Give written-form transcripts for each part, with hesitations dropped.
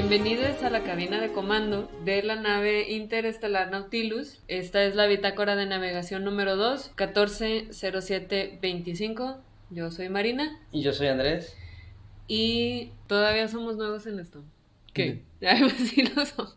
Bienvenidos a la cabina de comando de la nave interestelar Nautilus. Esta es la bitácora de navegación número 2, 140725. Yo soy Marina. Y yo soy Andrés. Y todavía somos nuevos en esto. ¿Qué? Pues sí lo somos.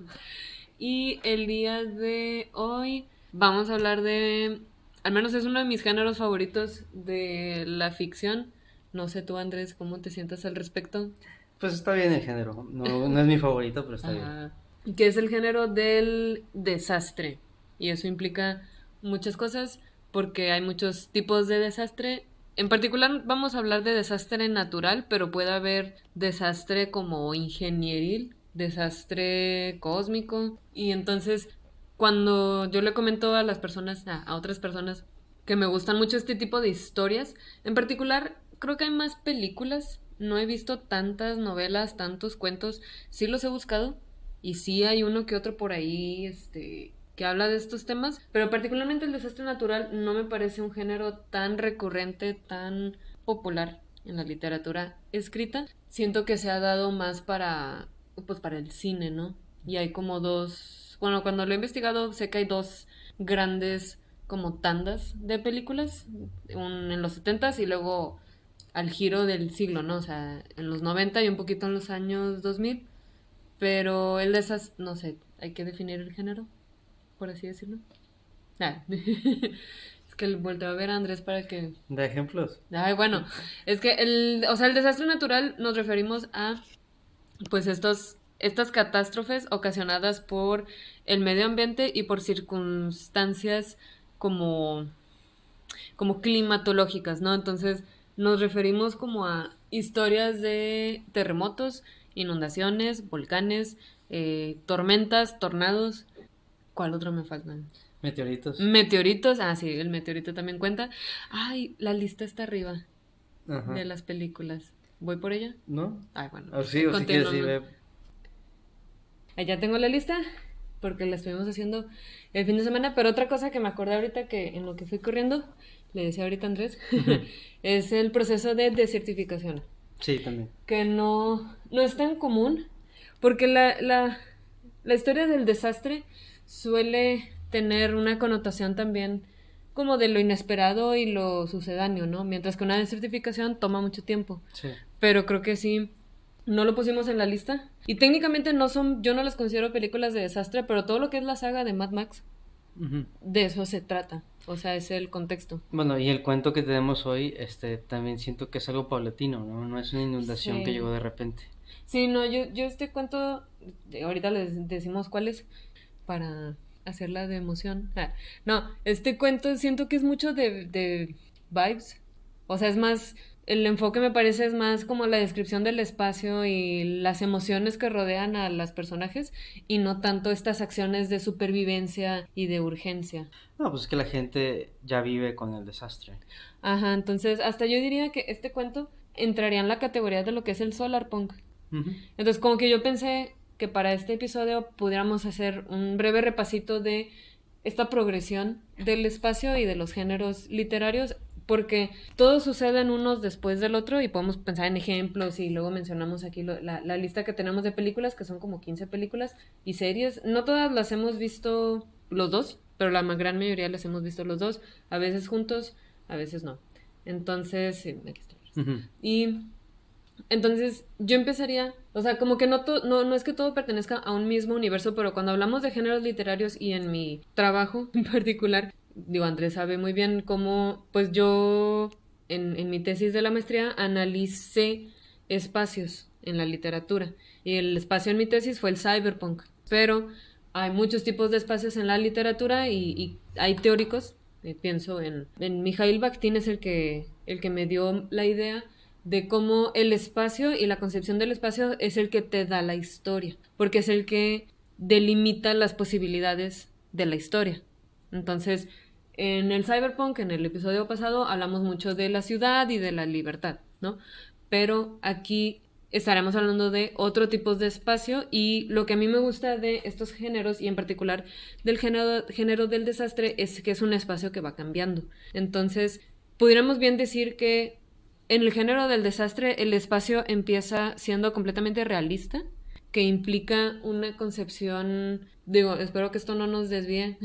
Y el día de hoy vamos a hablar de... Al menos es uno de mis géneros favoritos de la ficción. No sé tú, Andrés, ¿cómo te sientas al respecto? Pues está bien el género. No es mi favorito, pero está bien. Que es el género del desastre. Y eso implica muchas cosas porque hay muchos tipos de desastre. En particular vamos a hablar de desastre natural, pero puede haber desastre como ingenieril, desastre cósmico. Y entonces, cuando yo le comento a las personas, a otras personas, que me gustan mucho este tipo de historias, en particular creo que hay más películas. No he visto tantas novelas, tantos cuentos. Sí los he buscado y sí hay uno que otro por ahí, que habla de estos temas, pero particularmente el desastre natural no me parece un género tan recurrente, tan popular en la literatura escrita. Siento que se ha dado más pues para el cine, ¿no? Y hay como dos, bueno, cuando lo he investigado sé que hay dos grandes como tandas de películas, en los 70s y luego al giro del siglo, ¿no? O sea, en los 90 y un poquito en los años 2000, pero el de esas, no sé, hay que definir el género, por así decirlo. Es que volteo a ver a Andrés para que... ¿Da ejemplos? Ay, bueno, es que el desastre natural nos referimos a, pues, estas catástrofes ocasionadas por el medio ambiente y por circunstancias como climatológicas, ¿no? Entonces nos referimos como a historias de terremotos, inundaciones, volcanes, tormentas, tornados. ¿Cuál otro me falta? Meteoritos. Meteoritos, sí, el meteorito también cuenta. Ay, la lista está arriba. Ajá. De las películas. ¿Voy por ella? ¿No? Ay, bueno. O sí, o si quieres, sí, ve. Ya tengo la lista, porque la estuvimos haciendo el fin de semana, pero otra cosa que me acordé ahorita que en lo que fui corriendo, le decía ahorita a Andrés, es el proceso de desertificación. Sí, también. Que no es tan común, porque la historia del desastre suele tener una connotación también como de lo inesperado y lo sucedáneo, ¿no? Mientras que una desertificación toma mucho tiempo. Sí. Pero creo que sí, no lo pusimos en la lista. Y técnicamente yo no las considero películas de desastre, pero todo lo que es la saga de Mad Max, de eso se trata. O sea, es el contexto. Bueno, y el cuento que tenemos hoy, también siento que es algo paulatino, ¿no? No es una inundación Sí. que llegó de repente. Sí, no, yo este cuento, ahorita les decimos cuál es, para hacerla de emoción. No, este cuento siento que es mucho de vibes. O sea, es más, el enfoque me parece es más como la descripción del espacio y las emociones que rodean a los personajes y no tanto estas acciones de supervivencia y de urgencia. No, pues es que la gente ya vive con el desastre. Ajá, entonces hasta yo diría que este cuento entraría en la categoría de lo que es el solarpunk. Entonces como que yo pensé que para este episodio pudiéramos hacer un breve repasito de esta progresión del espacio y de los géneros literarios, porque todos suceden unos después del otro y podemos pensar en ejemplos y luego mencionamos aquí la lista que tenemos de películas, que son como 15 películas y series. No todas las hemos visto los dos, pero la gran mayoría las hemos visto los dos, a veces juntos, a veces no. Entonces, sí, aquí está. Y entonces yo empezaría, o sea, como que no es que todo pertenezca a un mismo universo, pero cuando hablamos de géneros literarios y en mi trabajo en particular, digo, Andrés sabe muy bien cómo, pues yo en mi tesis de la maestría analicé espacios en la literatura y el espacio en mi tesis fue el cyberpunk, pero hay muchos tipos de espacios en la literatura y hay teóricos, pienso en Mikhail Bakhtin, es el que me dio la idea de cómo el espacio y la concepción del espacio es el que te da la historia, porque es el que delimita las posibilidades de la historia. Entonces, en el cyberpunk, en el episodio pasado, hablamos mucho de la ciudad y de la libertad, ¿no? Pero aquí estaremos hablando de otro tipo de espacio y lo que a mí me gusta de estos géneros y en particular del género del desastre es que es un espacio que va cambiando. Entonces, pudiéramos bien decir que en el género del desastre, el espacio empieza siendo completamente realista que implica una concepción, digo, espero que esto no nos desvíe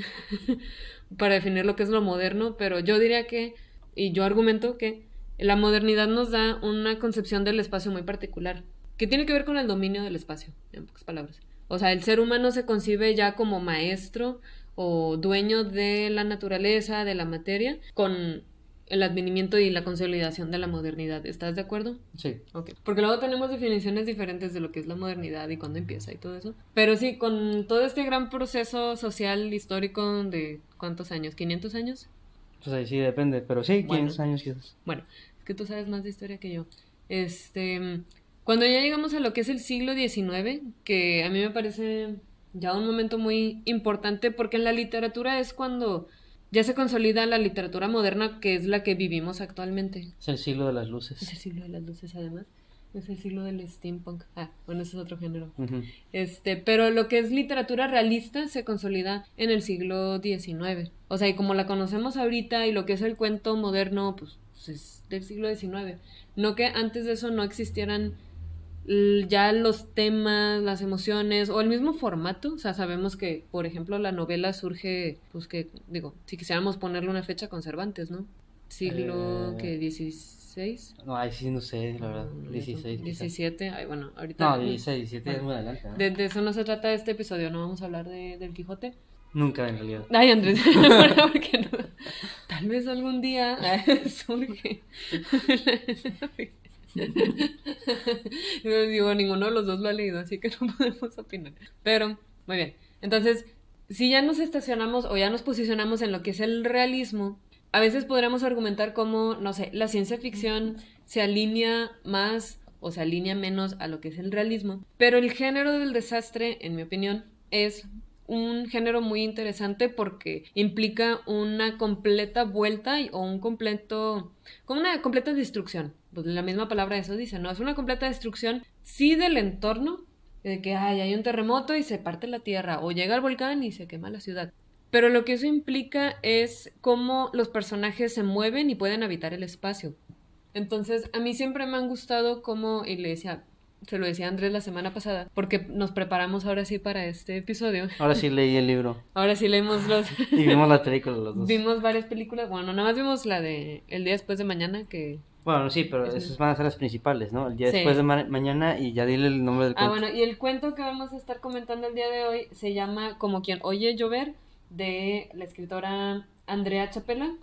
para definir lo que es lo moderno, pero yo diría que, y yo argumento que la modernidad nos da una concepción del espacio muy particular, que tiene que ver con el dominio del espacio, en pocas palabras. O sea, el ser humano se concibe ya como maestro o dueño de la naturaleza, de la materia, con el advenimiento y la consolidación de la modernidad. ¿Estás de acuerdo? Sí. Ok. Porque luego tenemos definiciones diferentes de lo que es la modernidad y cuándo empieza y todo eso. Pero sí, con todo este gran proceso social, histórico de ¿cuántos años? ¿500 años? Pues ahí sí depende, pero sí, 500 años quizás. Bueno, es que tú sabes más de historia que yo. Cuando ya llegamos a lo que es el siglo XIX, que a mí me parece ya un momento muy importante porque en la literatura es cuando ya se consolida la literatura moderna, que es la que vivimos actualmente. Es el siglo de las luces. Es el siglo de las luces, además. Es el siglo del steampunk. Ah, bueno, ese es otro género. Uh-huh. Pero lo que es literatura realista se consolida en el siglo XIX. O sea, y como la conocemos ahorita y lo que es el cuento moderno, pues es del siglo XIX. No que antes de eso no existieran ya los temas, las emociones o el mismo formato. O sea, sabemos que, por ejemplo, la novela surge, pues que, digo, si quisiéramos ponerle una fecha con Cervantes, ¿no? Siglo que 16. No, ahí sí no sé, la verdad. 16. 17. Ay, bueno, ahorita. No, 16, 17 es muy adelante, ¿no? De eso no se trata este episodio, no vamos a hablar del Quijote. Nunca, en realidad. Ay, Andrés, ¿por qué no? Tal vez algún día surge. Digo, ninguno de los dos lo ha leído, así que no podemos opinar. Pero, muy bien. Entonces, si ya nos estacionamos o ya nos posicionamos en lo que es el realismo, a veces podremos argumentar cómo, no sé, la ciencia ficción se alinea más o se alinea menos a lo que es el realismo. Pero el género del desastre, en mi opinión, es un género muy interesante porque implica una completa vuelta o un completo, como una completa destrucción. Pues la misma palabra eso dice, ¿no? Es una completa destrucción, sí, del entorno, de que hay un terremoto y se parte la tierra, o llega el volcán y se quema la ciudad. Pero lo que eso implica es cómo los personajes se mueven y pueden habitar el espacio. Entonces, a mí siempre me han gustado cómo, y se lo decía a Andrés la semana pasada, porque nos preparamos ahora sí para este episodio. Ahora sí leí el libro. Ahora sí leímos Y vimos la película los dos. Vimos varias películas, bueno, nada más vimos la de El día después de mañana, que... Bueno, sí, pero esas van a ser las principales, ¿no? El día después de mañana, y ya dile el nombre del cuento. Bueno, y el cuento que vamos a estar comentando el día de hoy se llama Como quien oye llover, de la escritora Andrea Chapela.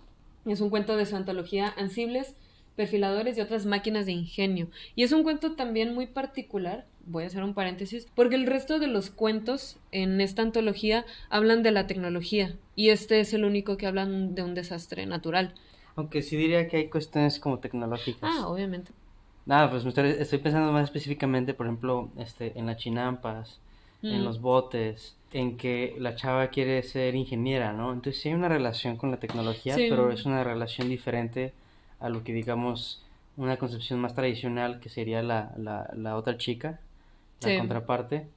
Es un cuento de su antología Ansibles, Perfiladores y otras máquinas de ingenio. Y es un cuento también muy particular, voy a hacer un paréntesis, porque el resto de los cuentos en esta antología hablan de la tecnología, y este es el único que hablan de un desastre natural. Aunque sí diría que hay cuestiones como tecnológicas. Obviamente. Nada, pues estoy pensando más específicamente, por ejemplo, en las chinampas, en los botes, en que la chava quiere ser ingeniera, ¿no? Entonces sí hay una relación con la tecnología, sí, pero es una relación diferente a lo que, digamos, una concepción más tradicional, que sería la otra chica, la contraparte,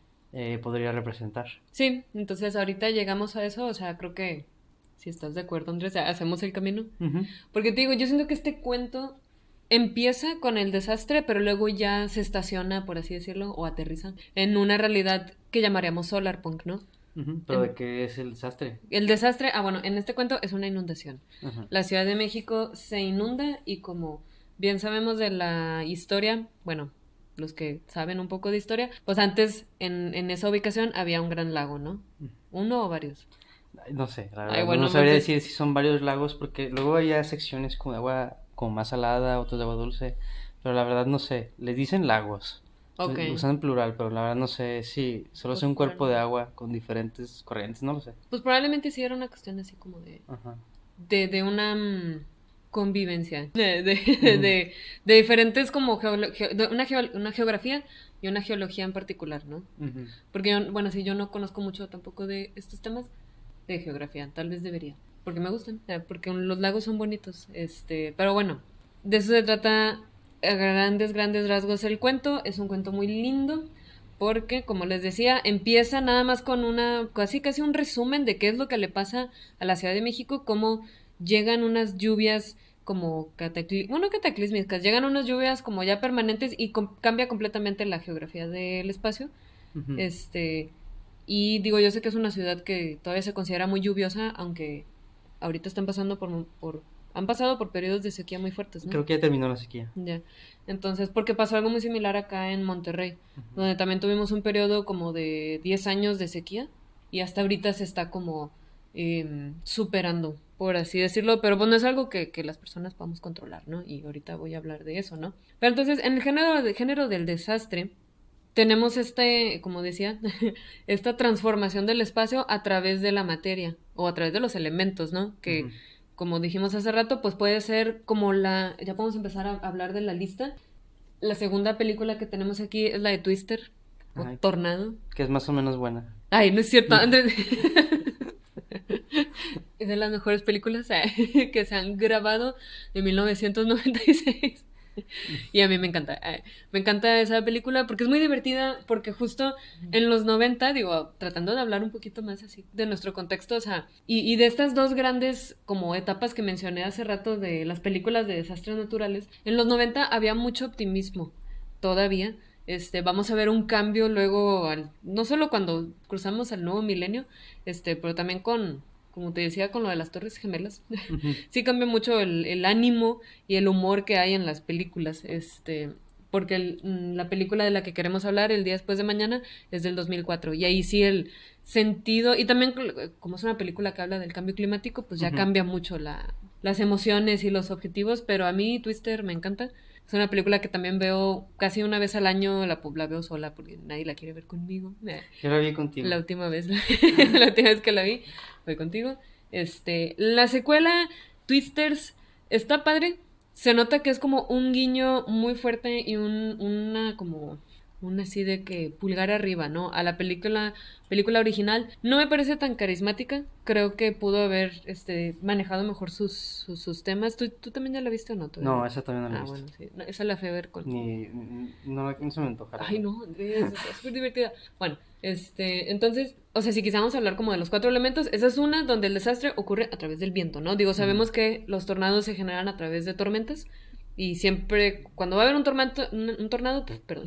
podría representar. Sí, entonces ahorita llegamos a eso, o sea, creo que si estás de acuerdo, Andrés, hacemos el camino. Uh-huh. Porque te digo, yo siento que este cuento empieza con el desastre, pero luego ya se estaciona, por así decirlo, o aterriza en una realidad que llamaríamos solarpunk, ¿no? Uh-huh. ¿Pero de qué es el desastre? El desastre, bueno, en este cuento es una inundación. Uh-huh. La Ciudad de México se inunda y, como bien sabemos de la historia, bueno, los que saben un poco de historia, pues antes en esa ubicación había un gran lago, ¿no? ¿Uno o varios? No sé, la verdad, no sabría decir si son varios lagos, porque luego había secciones como de agua como más salada, otros de agua dulce, pero la verdad no sé, les dicen lagos, usan en plural, pero la verdad no sé si solo es un cuerpo de agua con diferentes corrientes, no lo sé. Pues probablemente sí era una cuestión así como de una convivencia, de diferentes como una geografía y una geología en particular, ¿no? Uh-huh. Porque yo no conozco mucho tampoco de estos temas de geografía, tal vez debería, porque me gustan, porque los lagos son bonitos, pero bueno, de eso se trata a grandes rasgos el cuento. Es un cuento muy lindo porque, como les decía, empieza nada más con casi un resumen de qué es lo que le pasa a la Ciudad de México, cómo llegan unas lluvias como cataclísmicas, llegan unas lluvias como ya permanentes y cambia completamente la geografía del espacio. Y digo, yo sé que es una ciudad que todavía se considera muy lluviosa, aunque ahorita están pasando han pasado por periodos de sequía muy fuertes, ¿no? Creo que ya terminó la sequía. Ya. Entonces, porque pasó algo muy similar acá en Monterrey, donde también tuvimos un periodo como de 10 años de sequía y hasta ahorita se está como superando, por así decirlo, pero bueno, es algo que las personas podemos controlar, ¿no? Y ahorita voy a hablar de eso, ¿no? Pero entonces, en el género del desastre, tenemos como decía, esta transformación del espacio a través de la materia o a través de los elementos, ¿no? Que, como dijimos hace rato, pues puede ser como ya podemos empezar a hablar de la lista. La segunda película que tenemos aquí es la de Twister, o Tornado. Que es más o menos buena. Ay, no es cierto. Es de las mejores películas que se han grabado de 1996. Y a mí me encanta. Me encanta esa película porque es muy divertida, porque justo en los 90, digo, tratando de hablar un poquito más así de nuestro contexto, o sea, y de estas dos grandes como etapas que mencioné hace rato de las películas de desastres naturales, en los 90 había mucho optimismo todavía. Vamos a ver un cambio luego, no solo cuando cruzamos al nuevo milenio, pero también como te decía, con lo de las Torres Gemelas, sí cambia mucho el ánimo y el humor que hay en las películas, porque la película de la que queremos hablar, El día después de mañana, es del 2004, y ahí sí el sentido, y también como es una película que habla del cambio climático, pues ya cambia mucho las emociones y los objetivos, pero a mí Twister me encanta. Es una película que también veo casi una vez al año, la veo sola porque nadie la quiere ver conmigo. Yo la vi contigo. La última vez que la vi fue contigo. La secuela, Twisters, está padre. Se nota que es como un guiño muy fuerte y una así de que pulgar arriba, ¿no? A la película original. No me parece tan carismática. Creo que pudo haber manejado mejor sus temas. ¿Tú también ya la viste o no? No, esa también no la he visto. Bueno, sí. No, esa la fui a ver con... No se me antoja. Ay, no, Andrés, es súper divertida. Bueno, entonces, o sea, si quisiéramos hablar como de los 4 elementos, esa es una donde el desastre ocurre a través del viento, ¿no? Digo, sabemos que los tornados se generan a través de tormentas y siempre, cuando va a haber un tornado, perdón,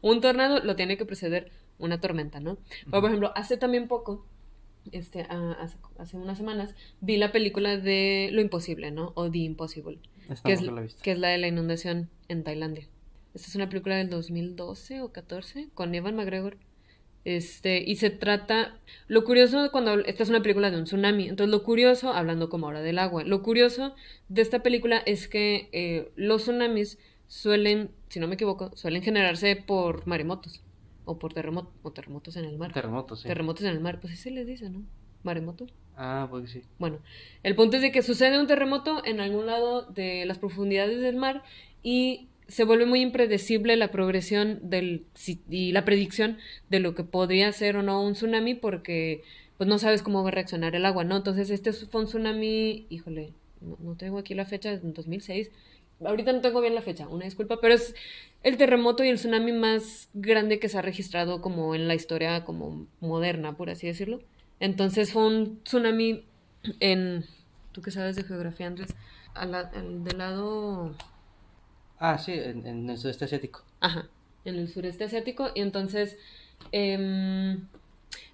un tornado lo tiene que preceder una tormenta, ¿no? Pero, por ejemplo, hace también poco, hace unas semanas, vi la película de Lo Imposible, ¿no? O The Impossible, que es la de la inundación en Tailandia. Esta es una película del 2012 o 14 con Ewan McGregor. Y se trata... Lo curioso esta es una película de un tsunami. Entonces lo curioso, hablando como ahora del agua, lo curioso de esta película es que los tsunamis suelen, si no me equivoco, suelen generarse por maremotos. O por terremotos en el mar. Terremotos, sí. Terremotos en el mar, pues así se les dice, ¿no? Maremoto. Pues sí. Bueno, el punto es de que sucede un terremoto en algún lado de las profundidades del mar y se vuelve muy impredecible la progresión y la predicción de lo que podría ser o no un tsunami porque pues no sabes cómo va a reaccionar el agua, ¿no? Entonces fue un tsunami, híjole, no tengo aquí la fecha, es en 2006. Ahorita no tengo bien la fecha, una disculpa, pero es el terremoto y el tsunami más grande que se ha registrado como en la historia como moderna, por así decirlo. Entonces fue un tsunami ¿tú qué sabes de geografía, Andrés? Del lado... Sí, en el sudeste asiático. Ajá, en el sureste asiático. Y entonces,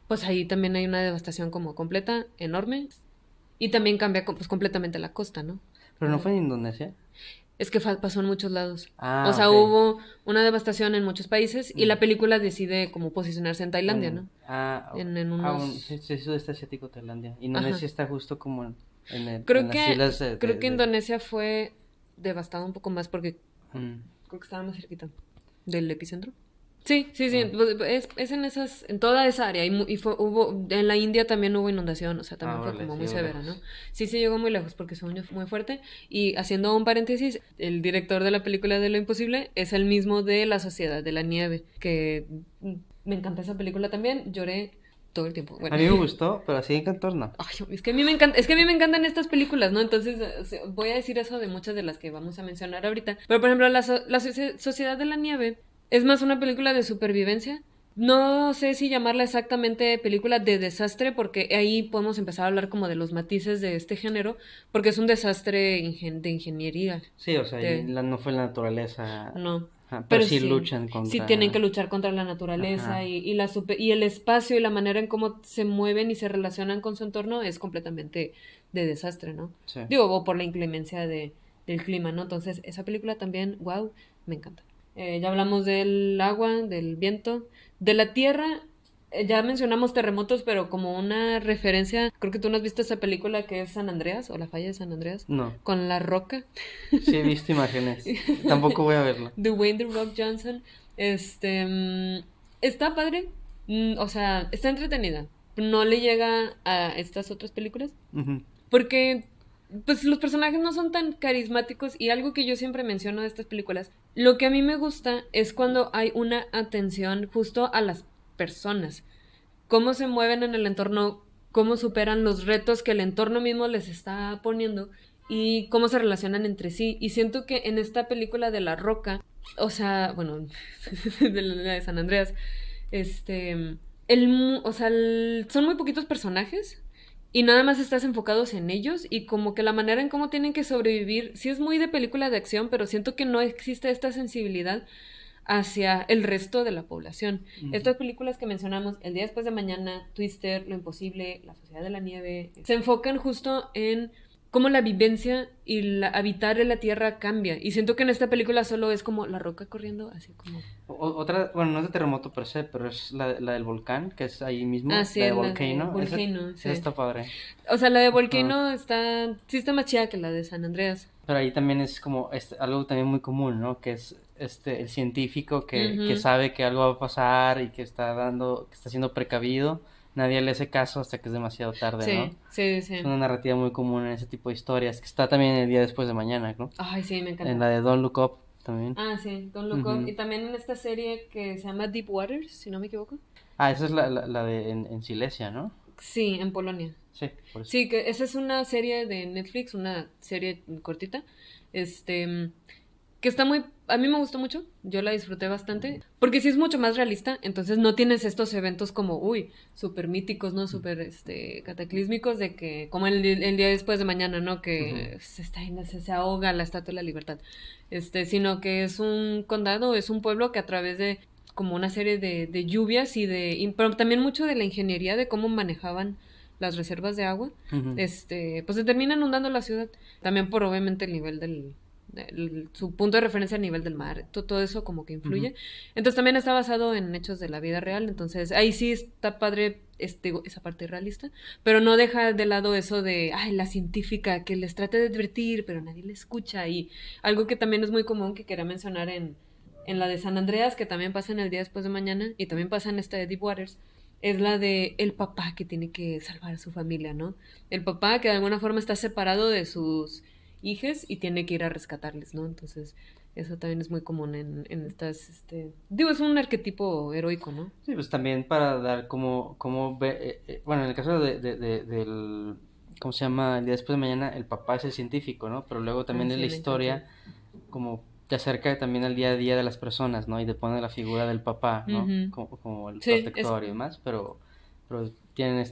pues ahí también hay una devastación como completa, enorme. Y también cambia pues completamente la costa, ¿no? ¿Pero no fue en Indonesia? Es que pasó en muchos lados. O sea, hubo una devastación en muchos países y la película decide como posicionarse en Tailandia, ¿no? En unos... Sí, sudeste asiático, Tailandia. Indonesia está justo como en creo las que, islas creo que Indonesia fue devastado un poco más porque creo que estaba más cerquita del epicentro. Sí, es en toda esa área en la India también hubo inundación, o sea, también fue como muy severa, ¿no? Sí, llegó muy lejos porque se unió muy fuerte. Y haciendo un paréntesis, el director de la película de Lo Imposible es el mismo de La Sociedad de la Nieve, que me encanta esa película también, lloré todo el tiempo. Bueno. A mí me gustó, pero así en Cantor no. Ay, es que a mí me encantan estas películas, ¿no? Entonces voy a decir eso de muchas de las que vamos a mencionar ahorita. Pero por ejemplo, la Sociedad de la Nieve es más una película de supervivencia. No sé si llamarla exactamente película de desastre, porque ahí podemos empezar a hablar como de los matices de este género, porque es un desastre de ingeniería. Sí, o sea, no fue la naturaleza. No. Ajá, pero pero sí sí, luchan sí contra... tienen que luchar contra la naturaleza Ajá. y el espacio y la manera en cómo se mueven y se relacionan con su entorno es completamente de desastre, ¿no? Sí. Digo, o por la inclemencia del clima, ¿no? Entonces, esa película también, wow, me encanta. Ya hablamos del agua, del viento, de la tierra. Ya mencionamos terremotos, pero como una referencia, creo que tú no has visto esa película que es San Andreas, o La Falla de San Andreas, No, con La Roca. sí he visto imágenes. Tampoco voy a verlo. Dwayne The Rock Johnson. Está padre. O sea, está entretenida. No le llega a estas otras películas. Ujú. Porque, pues, los personajes no son tan carismáticos. Y algo que yo siempre menciono de estas películas, lo que a mí me gusta es cuando hay una atención justo a las personas. Cómo se mueven en el entorno, cómo superan los retos que el entorno mismo les está poniendo y cómo se relacionan entre sí. Y siento que en esta película de La Roca, o sea, bueno, de la de San Andreas, o sea, son muy poquitos personajes y nada más estás enfocados en ellos y como que la manera en cómo tienen que sobrevivir, sí es muy de película de acción, pero siento que no existe esta sensibilidad hacia el resto de la población. Ujú. Estas películas que mencionamos, El día después de mañana, Twister, Lo imposible, La sociedad de la nieve, se enfocan justo en cómo la vivencia y habitar en la tierra cambia. Y siento que en esta película solo es como la roca corriendo, así como... Otra, bueno, no es de terremoto per se, pero es la del volcán, que es ahí mismo, Ah, sí, la de la de Volcano. Volcano, sí. Esa está padre. O sea, la de Ajá. Volcano sí está más chida que la de San Andreas. Pero ahí también es como algo también muy común, ¿no? Que es el científico que Ujú. sabe que algo va a pasar y que está siendo precavido. Nadie le hace caso hasta que es demasiado tarde, ¿no? Sí, sí, Es sí. una narrativa muy común en ese tipo de historias, que está también el día después de mañana, ¿no? Ay, sí, me En encanta. la de Don't Look Up también. Ah, sí, Don't Look Up. Ujú. Y también en esta serie que se llama Deep Waters, si no me equivoco. Ah, esa es la de en Silesia, ¿no? Sí, en Polonia. Sí, por eso. Sí, que esa es una serie de Netflix, una serie cortita, este, que está muy, a mí me gustó mucho, yo la disfruté bastante, porque sí es mucho más realista, entonces no tienes estos eventos como, uy, súper míticos, ¿no? Súper, cataclísmicos de que, como el día después de mañana, ¿no? Ujú. Que se ahoga la Estatua de la Libertad, sino que es un condado, es un pueblo que a través de como una serie de lluvias pero también mucho de la ingeniería de cómo manejaban las reservas de agua, Ujú. pues se termina inundando la ciudad. También por obviamente el nivel su punto de referencia a nivel del mar, todo eso como que Ujú. influye. Entonces también está basado en hechos de la vida real, entonces ahí sí está padre esa parte realista, pero no deja de lado eso de, ay, la científica que les trata de advertir, pero nadie le escucha. Y algo que también es muy común que quería mencionar en la de San Andreas, que también pasa en el día después de mañana, y también pasa en esta de Deep Waters, es la de el papá que tiene que salvar a su familia, ¿no? El papá que de alguna forma está separado de sus hijos y tiene que ir a rescatarles, ¿no? Entonces, eso también es muy común en estas, digo, es un arquetipo heroico, ¿no? Sí, pues también para dar como ve, bueno, en el caso del, ¿cómo se llama? El día después de mañana, el papá es el científico, ¿no? Pero luego Ah, también en sí, la me encanta. historia, como te acerca también al día a día de las personas, ¿no? Y te pone la figura del papá, ¿no? Ujú. Como el Sí, protector y demás, pero tienen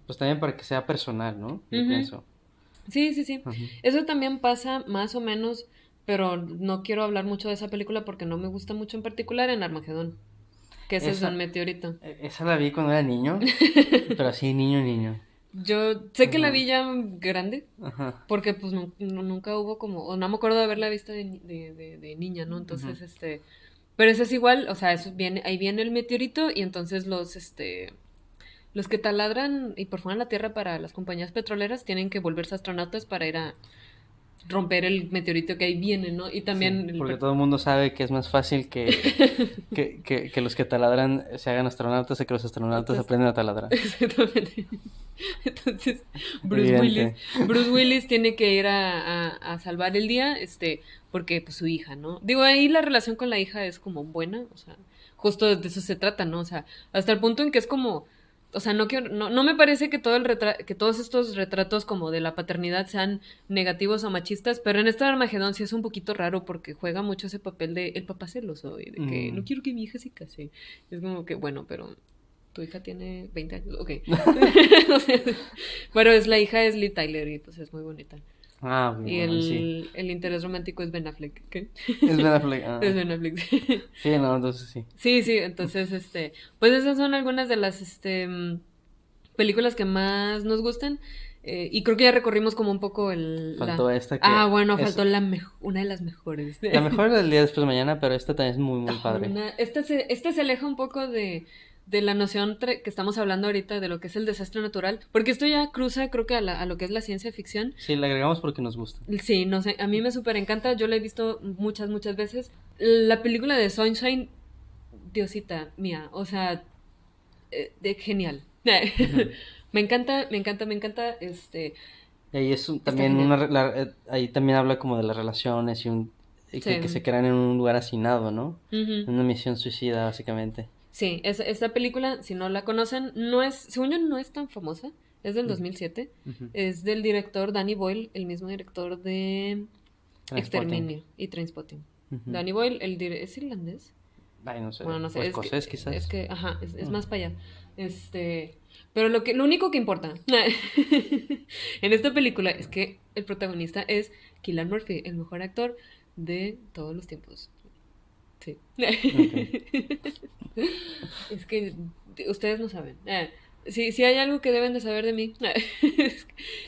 pues también para que sea personal, ¿no? Yo ujú. pienso. Sí, sí, sí. Ujú. Eso también pasa más o menos, pero no quiero hablar mucho de esa película porque no me gusta mucho en particular en Armagedón, que ese es de un Esa, meteorito. esa la vi cuando era niño, pero así niño, niño. Yo sé que la Ajá, vi ya grande, ajá, porque pues nunca hubo como, o no me acuerdo de haberla visto de niña, ¿no? ujú. Entonces, pero eso es igual, o sea, ahí viene el meteorito y entonces los que taladran y perforan la tierra para las compañías petroleras tienen que volverse astronautas para ir a romper el meteorito que ahí viene, ¿no? Y Sí, también porque todo el mundo sabe que es más fácil que los que taladran se hagan astronautas y que los astronautas entonces, aprendan a taladrar. exactamente. Entonces, Bruce Willis, Evidente. Bruce Willis tiene que ir a salvar el día, porque pues su hija, ¿no? Digo, ahí la relación con la hija es como buena, o sea, justo de eso se trata, ¿no? O sea, hasta el punto en que es como, o sea, no me parece que que todos estos retratos como de la paternidad sean negativos o machistas, pero en este Armagedón sí es un poquito raro porque juega mucho ese papel de el papá celoso y de que no Mm. quiero que mi hija se case. Es como que, bueno, pero tu hija tiene 20 años, ok. O sea, pero la hija es Liv Tyler y pues es muy bonita. Ah, Y bueno, sí. el interés romántico es Ben Affleck. ¿Qué? Es Ben Affleck. Ah. Es Ben Affleck. Sí, no, entonces sí. Sí, sí, entonces, pues esas son algunas de las, películas que más nos gustan. Y creo que ya recorrimos como un poco Faltó esta Ah, que bueno, es faltó una de las mejores. la mejor del día después de mañana, pero esta también es muy, muy padre. Esta se aleja un poco de la noción que estamos hablando ahorita de lo que es el desastre natural, porque esto ya cruza, creo que a lo que es la ciencia ficción. Sí, la agregamos porque nos gusta. Sí, no sé, a mí me súper encanta, yo la he visto muchas, muchas veces. La película de Sunshine, Diosita mía, o sea, genial. Ujú. Me encanta, me encanta, me encanta, Y ahí está también genial. ahí también habla como de las relaciones y que se Sí. crean en un lugar hacinado, ¿no? Ujú. En una misión suicida, básicamente. Sí, esta película, si no la conocen, no es, según yo, no es tan famosa. Es del Ujú, 2007. ujú. Es del director Danny Boyle, el mismo director de Transporting. Exterminio y Trainspotting. Ujú. Danny Boyle, ¿es irlandés? Ay, no sé. Bueno, no O sé, escocés, es quizás. que, ajá, es Mm. más para allá. Pero lo único que importa en esta película es que el protagonista es Cillian Murphy, el mejor actor de todos los tiempos. Sí. Ok. Es que ustedes no saben. Si hay algo que deben de saber de mí,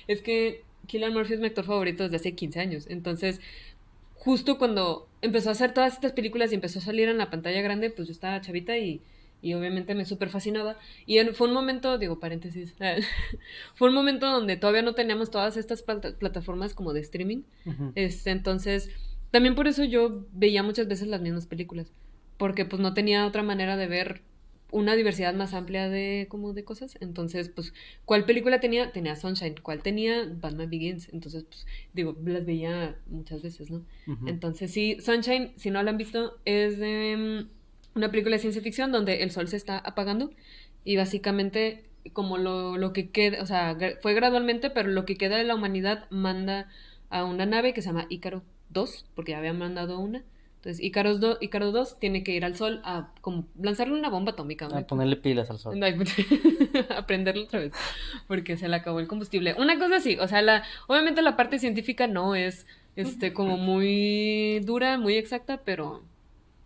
es que Cillian Murphy es mi actor favorito desde hace 15 años. Entonces, justo cuando empezó a hacer todas estas películas y empezó a salir en la pantalla grande, pues yo estaba chavita y obviamente me súper fascinaba. Y fue un momento, digo paréntesis, fue un momento donde todavía no teníamos todas estas plataformas como de streaming. Ujú. Entonces, también por eso yo veía muchas veces las mismas películas, porque pues no tenía otra manera de ver una diversidad más amplia de como de cosas. Entonces, pues, ¿cuál película tenía? Tenía Sunshine. ¿Cuál tenía? Batman Begins. Entonces, pues, digo, las veía muchas veces, ¿no? Ujú. Entonces, sí, Sunshine, si no la han visto, es de una película de ciencia ficción donde el sol se está apagando y básicamente como lo que queda, o sea, fue gradualmente, pero lo que queda de la humanidad manda a una nave que se llama Ícaro 2, porque ya habían mandado una. Entonces, Ícaro 2 tiene que ir al sol a como lanzarle una bomba atómica, A ponerle pilas al sol. a prenderlo otra vez, porque se le acabó el combustible. Una cosa así, o sea, obviamente la parte científica no es como muy dura, muy exacta, pero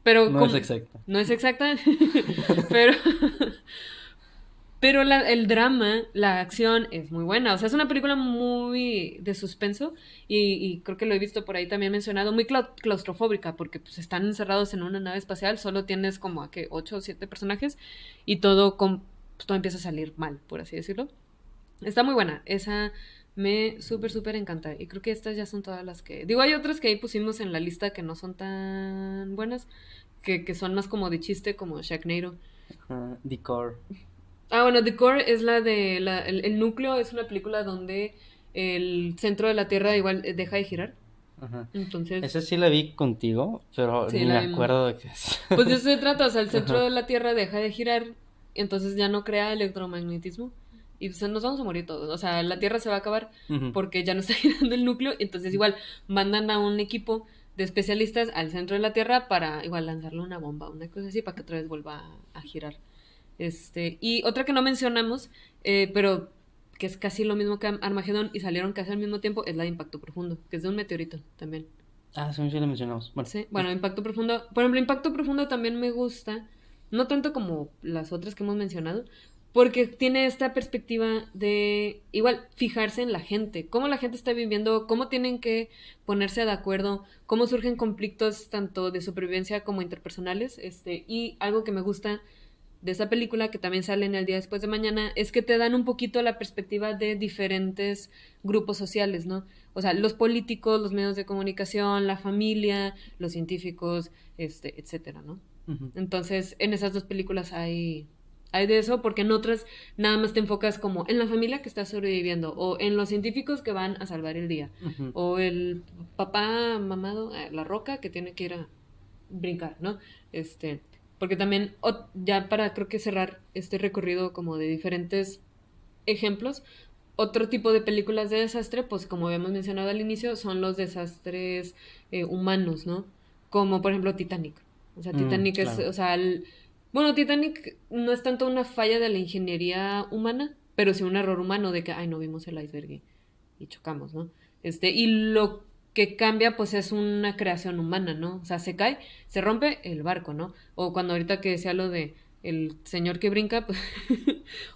No es como exacta. no es exacta, pero pero el drama, la acción es muy buena. O sea, es una película muy de suspenso y creo que lo he visto por ahí también mencionado, muy claustrofóbica porque pues están encerrados en una nave espacial, solo tienes como a que 8 o 7 personajes y pues, todo empieza a salir mal, por así decirlo. Está muy buena, esa me súper, súper encanta y creo que estas ya son todas las que... Digo, hay otras que ahí pusimos en la lista que no son tan buenas, que son más como de chiste, como Sharknado. Decor. Ah, bueno, The Core es el núcleo, es una película donde el centro de la Tierra igual deja de girar. Ajá. Entonces, Esa sí la vi contigo, pero sí, ni me la vimos. acuerdo de qué es. Pues de eso se trata, o sea, el centro Ajá. de la Tierra deja de girar, entonces ya no crea electromagnetismo y pues, nos vamos a morir todos. O sea, la Tierra se va a acabar Ujú. porque ya no está girando el núcleo, entonces igual mandan a un equipo de especialistas al centro de la Tierra para igual lanzarle una bomba, una cosa así, para que otra vez vuelva a girar. Y otra que no mencionamos, pero que es casi lo mismo que Armagedón y salieron casi al mismo tiempo, es la de Impacto Profundo, que es de un meteorito también. Ah, sí lo mencionamos. Bueno, Sí, bueno, Impacto Profundo, por ejemplo, Impacto Profundo también me gusta, no tanto como las otras que hemos mencionado, porque tiene esta perspectiva de igual fijarse en la gente, cómo la gente está viviendo, cómo tienen que ponerse de acuerdo, cómo surgen conflictos tanto de supervivencia como interpersonales, y algo que me gusta de esa película que también sale en El día después de mañana es que te dan un poquito la perspectiva de diferentes grupos sociales, ¿no? O sea, los políticos, los medios de comunicación, la familia, los científicos, etcétera, ¿no? ujú, Entonces, en esas dos películas hay de eso, porque en otras nada más te enfocas como en la familia que está sobreviviendo, o en los científicos que van a salvar el día, ujú. o el papá mamado, la roca que tiene que ir a brincar, ¿no? Porque también, ya para creo que cerrar este recorrido como de diferentes ejemplos, otro tipo de películas de desastre, pues como habíamos mencionado al inicio, son los desastres humanos, ¿no? Como por ejemplo Titanic. O sea, Titanic es, Claro. o sea, bueno, Titanic no es tanto una falla de la ingeniería humana, pero sí un error humano de que, ay, no vimos el iceberg y chocamos, ¿no? Y lo que cambia pues es una creación humana, ¿no? O sea, se cae, se rompe el barco, ¿no? O cuando ahorita que decía lo de el señor que brinca, pues,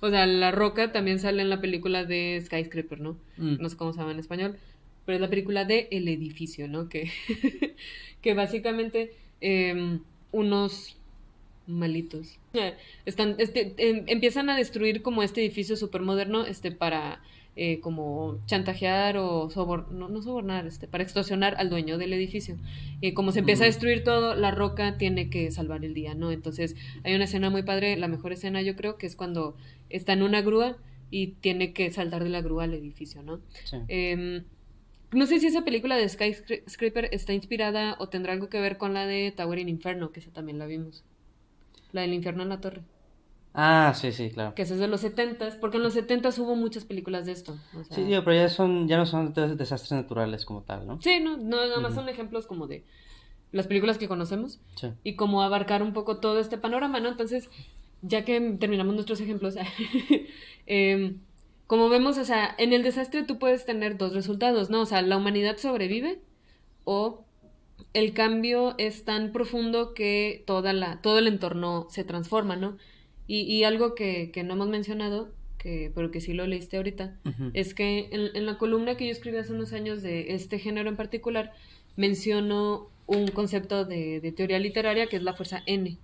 o sea, la roca también sale en la película de Skyscraper, ¿no? No sé cómo se llama en español, pero es la película de El Edificio, ¿no? Que, que básicamente unos malitos están, empiezan a destruir como este edificio súper moderno, para como chantajear o no sobornar, para extorsionar al dueño del edificio. Como se empieza a destruir todo, la roca tiene que salvar el día, ¿no? Entonces hay una escena muy padre, la mejor escena yo creo que es cuando está en una grúa y tiene que saltar de la grúa al edificio, ¿no? Sí. No sé si esa película de Skyscraper está inspirada o tendrá algo que ver con la de Tower in Inferno, que esa también la vimos. La del infierno en la torre. Ah, sí, sí, claro. Que esa es de los 70s, porque en los 70s hubo muchas películas de esto. O sea, Sí, digo, pero ya no son desastres naturales como tal, ¿no? sí, no, nada más son ejemplos como de las películas que conocemos Sí. y como abarcar un poco todo este panorama, ¿no? Entonces, ya que terminamos nuestros ejemplos, como vemos, o sea, en el desastre tú puedes tener dos resultados, ¿no? O sea, la humanidad sobrevive o el cambio es tan profundo que todo el entorno se transforma, ¿no? Y algo que no hemos mencionado, pero que sí lo leíste ahorita, es que en la columna que yo escribí hace unos años de este género en particular, menciono un concepto de teoría literaria que es la fuerza N,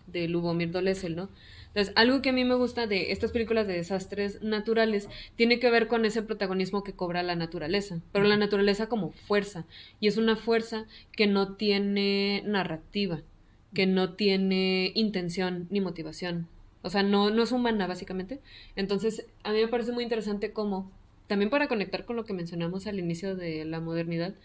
de Lubomir Dolezal, ¿no? Entonces, algo que a mí me gusta de estas películas de desastres naturales tiene que ver con ese protagonismo que cobra la naturaleza, pero la naturaleza como fuerza, y es una fuerza que no tiene narrativa, que no tiene intención ni motivación, o sea, no es humana básicamente. Entonces, a mí me parece muy interesante cómo también para conectar con lo que mencionamos al inicio de la modernidad,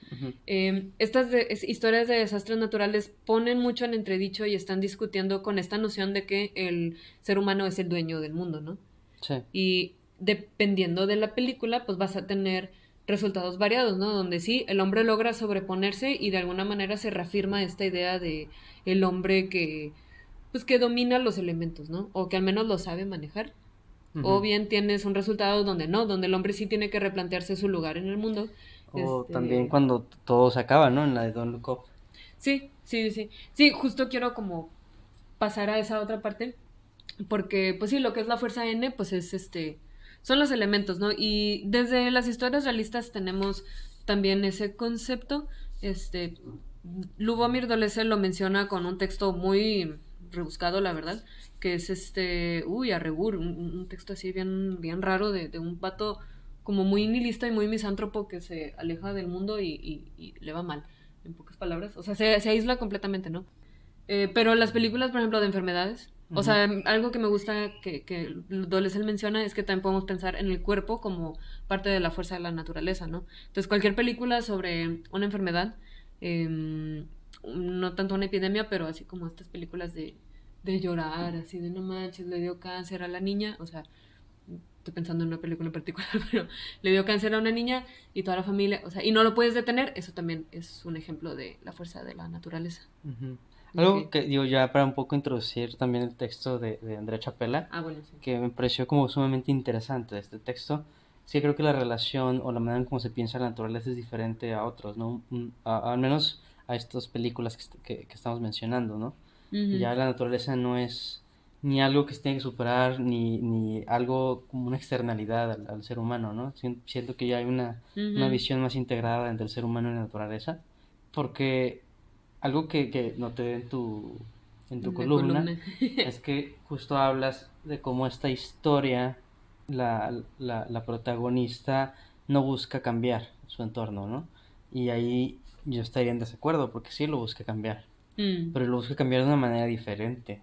estas historias de desastres naturales ponen mucho en entredicho y están discutiendo con esta noción de que el ser humano es el dueño del mundo, ¿no? Sí. Y dependiendo de la película, pues vas a tener resultados variados, ¿no? Donde sí, el hombre logra sobreponerse y de alguna manera se reafirma esta idea de el hombre que, pues que domina los elementos, ¿no? O que al menos lo sabe manejar. O bien tienes un resultado donde no, donde el hombre sí tiene que replantearse su lugar en el mundo. O también cuando todo se acaba, ¿no? En la de Don't Look Up. Sí, sí, sí. Sí, justo quiero como pasar a esa otra parte, porque pues sí, lo que es la fuerza N, pues es son los elementos, ¿no? Y desde las historias realistas tenemos también ese concepto. Lubomir Dolezal lo menciona con un texto muy rebuscado, la verdad, que es Arrebur, un texto así bien, bien raro de un vato como muy nihilista y muy misántropo que se aleja del mundo y le va mal, en pocas palabras. O sea, se aísla completamente, ¿no? Pero las películas, por ejemplo, de enfermedades, o sea, algo que me gusta que Dolezal menciona es que también podemos pensar en el cuerpo como parte de la fuerza de la naturaleza, ¿no? Entonces, cualquier película sobre una enfermedad, no tanto una epidemia, pero así como estas películas de llorar, así de no manches, le dio cáncer a la niña, o sea, estoy pensando en una película en particular, pero le dio cáncer a una niña y toda la familia, o sea, y no lo puedes detener, eso también es un ejemplo de la fuerza de la naturaleza. Algo que digo ya para un poco introducir también el texto de Andrea Chapela, bueno, sí. que me pareció como sumamente interesante este texto. Sí, creo que la relación o la manera en cómo se piensa la naturaleza es diferente a otros, ¿no? Al menos a estas películas que estamos mencionando, ¿no? Ya la naturaleza no es ni algo que se tiene que superar, ni algo como una externalidad al ser humano, ¿no? Siento que ya hay una visión más integrada entre el ser humano y la naturaleza, porque algo que noté en tu columna es que justo hablas de cómo esta historia, la protagonista no busca cambiar su entorno, ¿no? Y ahí yo estaría en desacuerdo porque sí lo busca cambiar, pero lo busca cambiar de una manera diferente.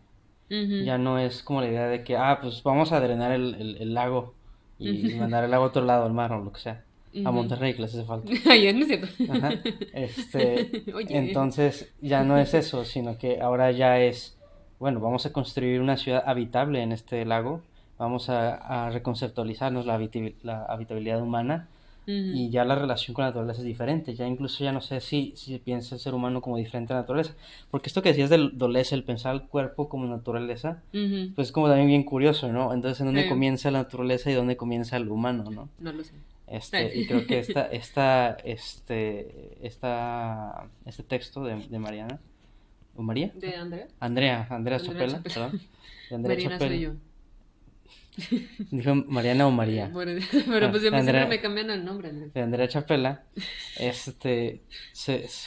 Ya no es como la idea de que, pues vamos a drenar el lago y mandar el lago a otro lado, al mar o lo que sea. A Monterrey que les hace falta. Ay, no es cierto. Ajá. Entonces ya no es eso, sino que ahora ya es, bueno, vamos a construir una ciudad habitable en este lago, vamos a reconceptualizarnos la habitabilidad humana, Y ya la relación con la naturaleza es diferente. Ya incluso ya no sé si piensa el ser humano como diferente a la naturaleza. Porque esto que decías del doleza, el pensar al cuerpo como naturaleza, pues es como también bien curioso, ¿no? Entonces, ¿en dónde comienza la naturaleza y dónde comienza el humano, no? No lo sé. Y creo que este texto de Mariana, ¿o María? ¿De Andrea? Andrea Chapela, perdón. De Andrea Marina Chapela. soy yo. Dijo Mariana o María. Pero pues siempre Andrea, me cambian el nombre, Andrés. de Andrea Chapela,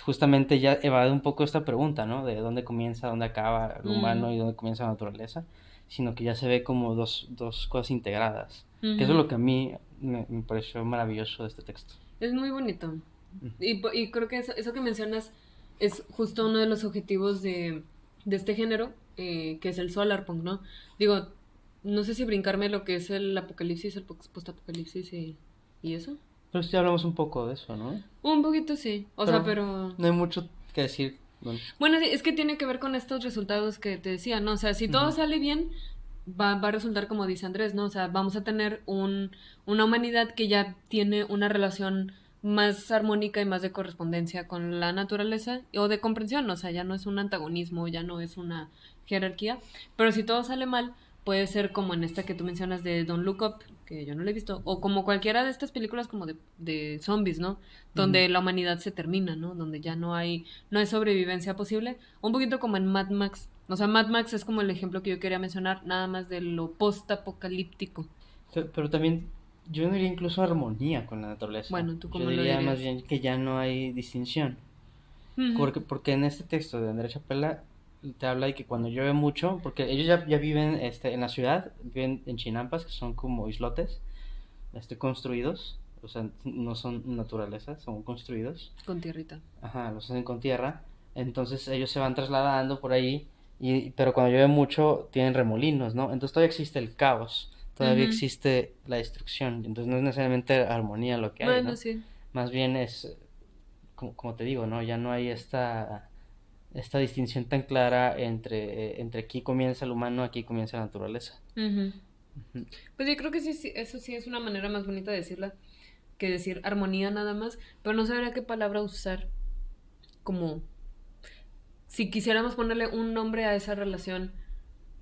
justamente ya evade un poco esta pregunta, ¿no? De dónde comienza, dónde acaba el humano y dónde comienza la naturaleza, sino que ya se ve como dos cosas integradas. Que eso es lo que a mí me pareció maravilloso de este texto. Es muy bonito. Y creo que eso que mencionas es justo uno de los objetivos de este género, que es el solarpunk, ¿no? Digo, no sé si brincarme lo que es el apocalipsis, el postapocalipsis y eso. Pero sí hablamos un poco de eso, ¿no? Un poquito sí, pero... No hay mucho que decir. Bueno, sí, es que tiene que ver con estos resultados que te decía, ¿no? O sea, si todo sale bien, va a resultar como dice Andrés, ¿no? O sea, vamos a tener una humanidad que ya tiene una relación más armónica y más de correspondencia con la naturaleza o de comprensión, o sea, ya no es un antagonismo, ya no es una jerarquía, pero si todo sale mal, puede ser como en esta que tú mencionas de Don't Look Up, que yo no la he visto, o como cualquiera de estas películas como de zombies, ¿no? Donde la humanidad se termina, ¿no? Donde ya no hay sobrevivencia posible, un poquito como en Mad Max. O sea, Mad Max es como el ejemplo que yo quería mencionar, nada más de lo post-apocalíptico. Pero también yo no diría incluso armonía con la naturaleza. Bueno, ¿tú cómo yo lo diría dirías? más bien que ya no hay distinción. Porque en este texto de Andrea Chapela te habla de que cuando llueve mucho, porque ellos ya viven en la ciudad, viven en chinampas, que son como islotes construidos, o sea, no son naturaleza, son construidos. Con tierrita. Ajá, los hacen con tierra. Entonces ellos se van trasladando por ahí, pero cuando llueve mucho tienen remolinos, ¿no? Entonces todavía existe el caos, todavía existe la destrucción. Entonces no es necesariamente armonía lo que hay, Bueno, ¿no? sí. Más bien es, como te digo, ¿no? Ya no hay esta distinción tan clara entre aquí comienza el humano, aquí comienza la naturaleza. Pues yo creo que sí, eso sí es una manera más bonita de decirla que decir armonía nada más, pero no sabría qué palabra usar como si quisiéramos ponerle un nombre a esa relación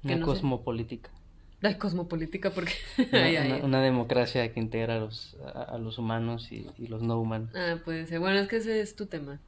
que Una no cosmopolítica. La cosmopolítica porque Una democracia que integra a los humanos y los no humanos. Puede ser. Bueno, es que ese es tu tema.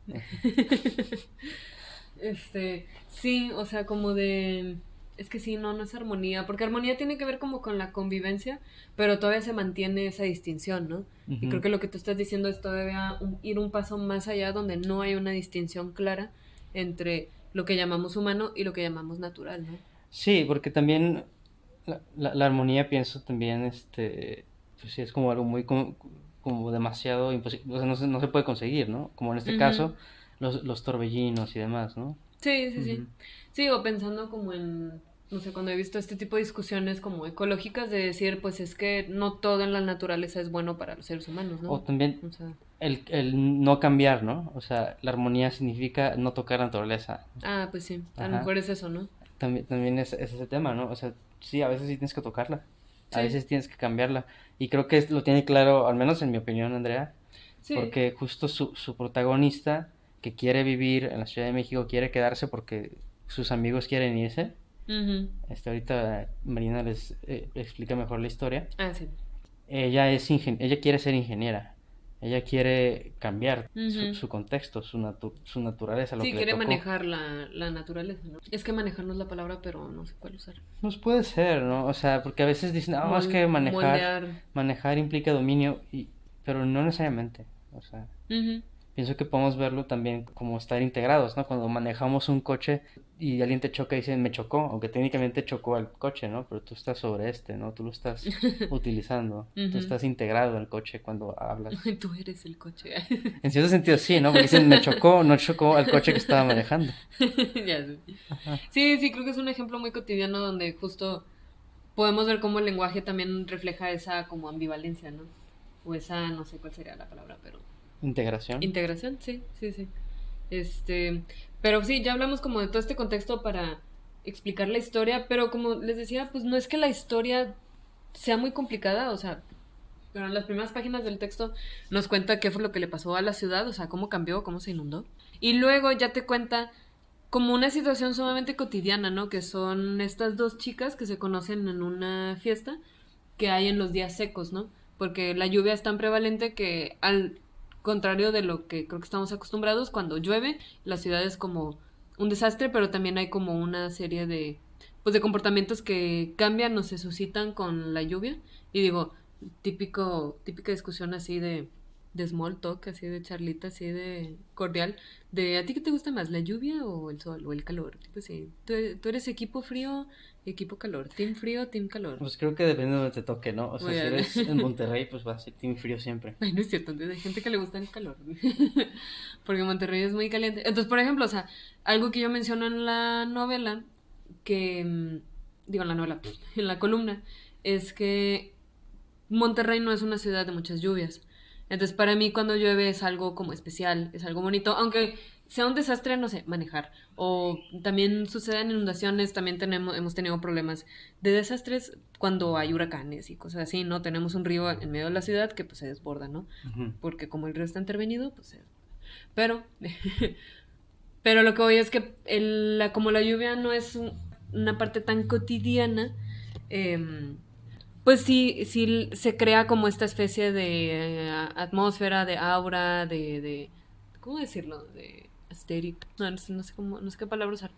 Sí, o sea, como de... Es que sí, no es armonía, porque armonía tiene que ver como con la convivencia, pero todavía se mantiene esa distinción, ¿no? Y creo que lo que tú estás diciendo es todavía ir un paso más allá donde no hay una distinción clara entre lo que llamamos humano y lo que llamamos natural, ¿no? Sí, porque también la armonía pienso también, pues sí, es como algo muy como demasiado imposible, o sea, no se puede conseguir, ¿no? Como en este caso, los torbellinos y demás, ¿no? Sí. Sí, o pensando como en, no sé, cuando he visto este tipo de discusiones como ecológicas de decir, pues es que no todo en la naturaleza es bueno para los seres humanos, ¿no? O también O sea, el no cambiar, ¿no? O sea, la armonía significa no tocar la naturaleza. pues sí, a lo Ajá. mejor es eso, ¿no? También es ese tema, ¿no? O sea, sí, a veces sí tienes que tocarla, a Sí. veces tienes que cambiarla. Y creo que lo tiene claro, al menos en mi opinión, Andrea, Sí. porque justo su protagonista, que quiere vivir en la Ciudad de México, quiere quedarse porque sus amigos quieren irse. Ahorita Marina les explica mejor la historia. Sí. Ella quiere ser ingeniera. Ella quiere cambiar su contexto, su naturaleza, lo Sí, que quiere le tocó. manejar la naturaleza, ¿no? Es que manejar no es la palabra, pero no sé cuál usar. Pues puede ser, ¿no? O sea, porque a veces dicen, es que manejar implica dominio, pero no necesariamente. O sea, pienso que podemos verlo también como estar integrados, ¿no? Cuando manejamos un coche y alguien te choca y dice, me chocó, aunque técnicamente chocó al coche, ¿no? Pero tú estás sobre ¿no? Tú lo estás utilizando. Tú estás integrado en el coche cuando hablas. Tú eres el coche. En cierto sentido sí, ¿no? Porque dicen, me chocó, no chocó al coche que estaba manejando. Ya sé. Sí, creo que es un ejemplo muy cotidiano donde justo podemos ver cómo el lenguaje también refleja esa como ambivalencia, ¿no? O esa, no sé cuál sería la palabra, pero... Integración. Integración, sí. Pero sí, ya hablamos como de todo este contexto para explicar la historia, pero como les decía, pues no es que la historia sea muy complicada, o sea, Pero en las primeras páginas del texto nos cuenta qué fue lo que le pasó a la ciudad, o sea, cómo cambió, cómo se inundó. Y luego ya te cuenta como una situación sumamente cotidiana, ¿no? Que son estas dos chicas que se conocen en una fiesta que hay en los días secos, ¿no? Porque la lluvia es tan prevalente que al contrario de lo que creo que estamos acostumbrados, cuando llueve, la ciudad es como un desastre, pero también hay como una serie de, pues, de comportamientos que cambian o se suscitan con la lluvia. Y digo, típica discusión así de small talk, así de charlita, así de cordial, de ¿a ti qué te gusta más, la lluvia o el sol o el calor? Tipo así, ¿tú eres equipo frío, equipo calor, team frío, team calor? Pues creo que depende de donde te toque, ¿no? O sea, si Bueno. eres en Monterrey, pues va a ser team frío siempre. Ay, no es cierto, hay gente que le gusta el calor. Porque Monterrey es muy caliente. Entonces, por ejemplo, o sea, algo que yo menciono en la novela, que, digo en la novela, en la columna, es que Monterrey no es una ciudad de muchas lluvias. Entonces, para mí, cuando llueve es algo como especial, es algo bonito, aunque sea un desastre, no sé, manejar. O también suceden inundaciones, también hemos tenido problemas de desastres cuando hay huracanes y cosas así, ¿no? Tenemos un río en medio de la ciudad que pues se desborda, ¿no? Ujú. Porque como el río está intervenido, pues se desborda. Pero, pero lo que voy es que como la lluvia no es una parte tan cotidiana, pues sí, sí se crea como esta especie de atmósfera, de aura, ¿cómo decirlo? De aesthetic, no sé cómo, no sé qué palabra usar.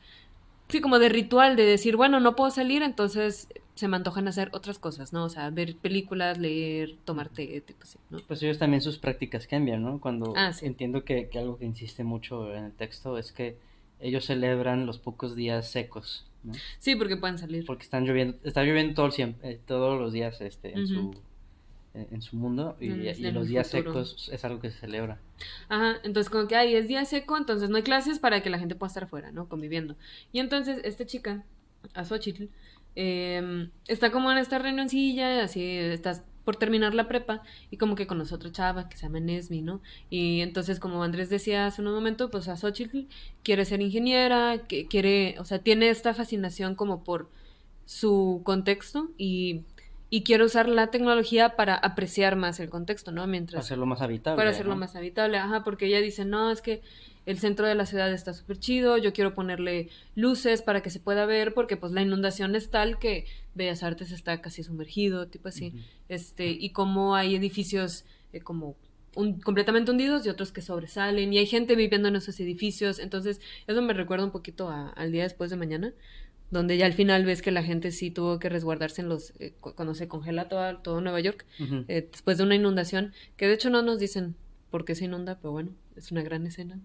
Sí, como de ritual, de decir, bueno, no puedo salir, entonces se me antojan hacer otras cosas, ¿no? O sea, ver películas, leer, tomar té, tipo así, ¿no? Pues ellos también sus prácticas cambian, ¿no? Cuando Ah, sí. entiendo que algo que insiste mucho en el texto es que ellos celebran los pocos días secos, ¿no? Sí, porque pueden salir. Porque está lloviendo todos los días Ujú. en su mundo y En el los días futuro. secos es algo que se celebra. Ajá, entonces como que ahí es día seco, entonces no hay clases para que la gente pueda estar afuera, ¿no? Conviviendo. Y entonces esta chica, Azochitl, está como en esta reunioncilla, así, estás por terminar la prepa, y como que conoce a otra chava que se llama Nesmi, ¿no? Y entonces, como Andrés decía hace un momento, pues Azochitl quiere ser ingeniera, que quiere, o sea, tiene esta fascinación como por su contexto y quiere usar la tecnología para apreciar más el contexto, ¿no? Para Mientras hacerlo más para habitable, hacerlo ¿no? más habitable, ajá, porque ella dice, no, es que el centro de la ciudad está súper chido, yo quiero ponerle luces para que se pueda ver, porque pues la inundación es tal que Bellas Artes está casi sumergido, tipo así, Ujú. y como hay edificios como completamente hundidos y otros que sobresalen, y hay gente viviendo en esos edificios, entonces eso me recuerda un poquito al día después de mañana, donde ya al final ves que la gente sí tuvo que resguardarse en cuando se congela todo Nueva York, Ujú. después de una inundación, que de hecho no nos dicen por qué se inunda, pero bueno, es una gran escena.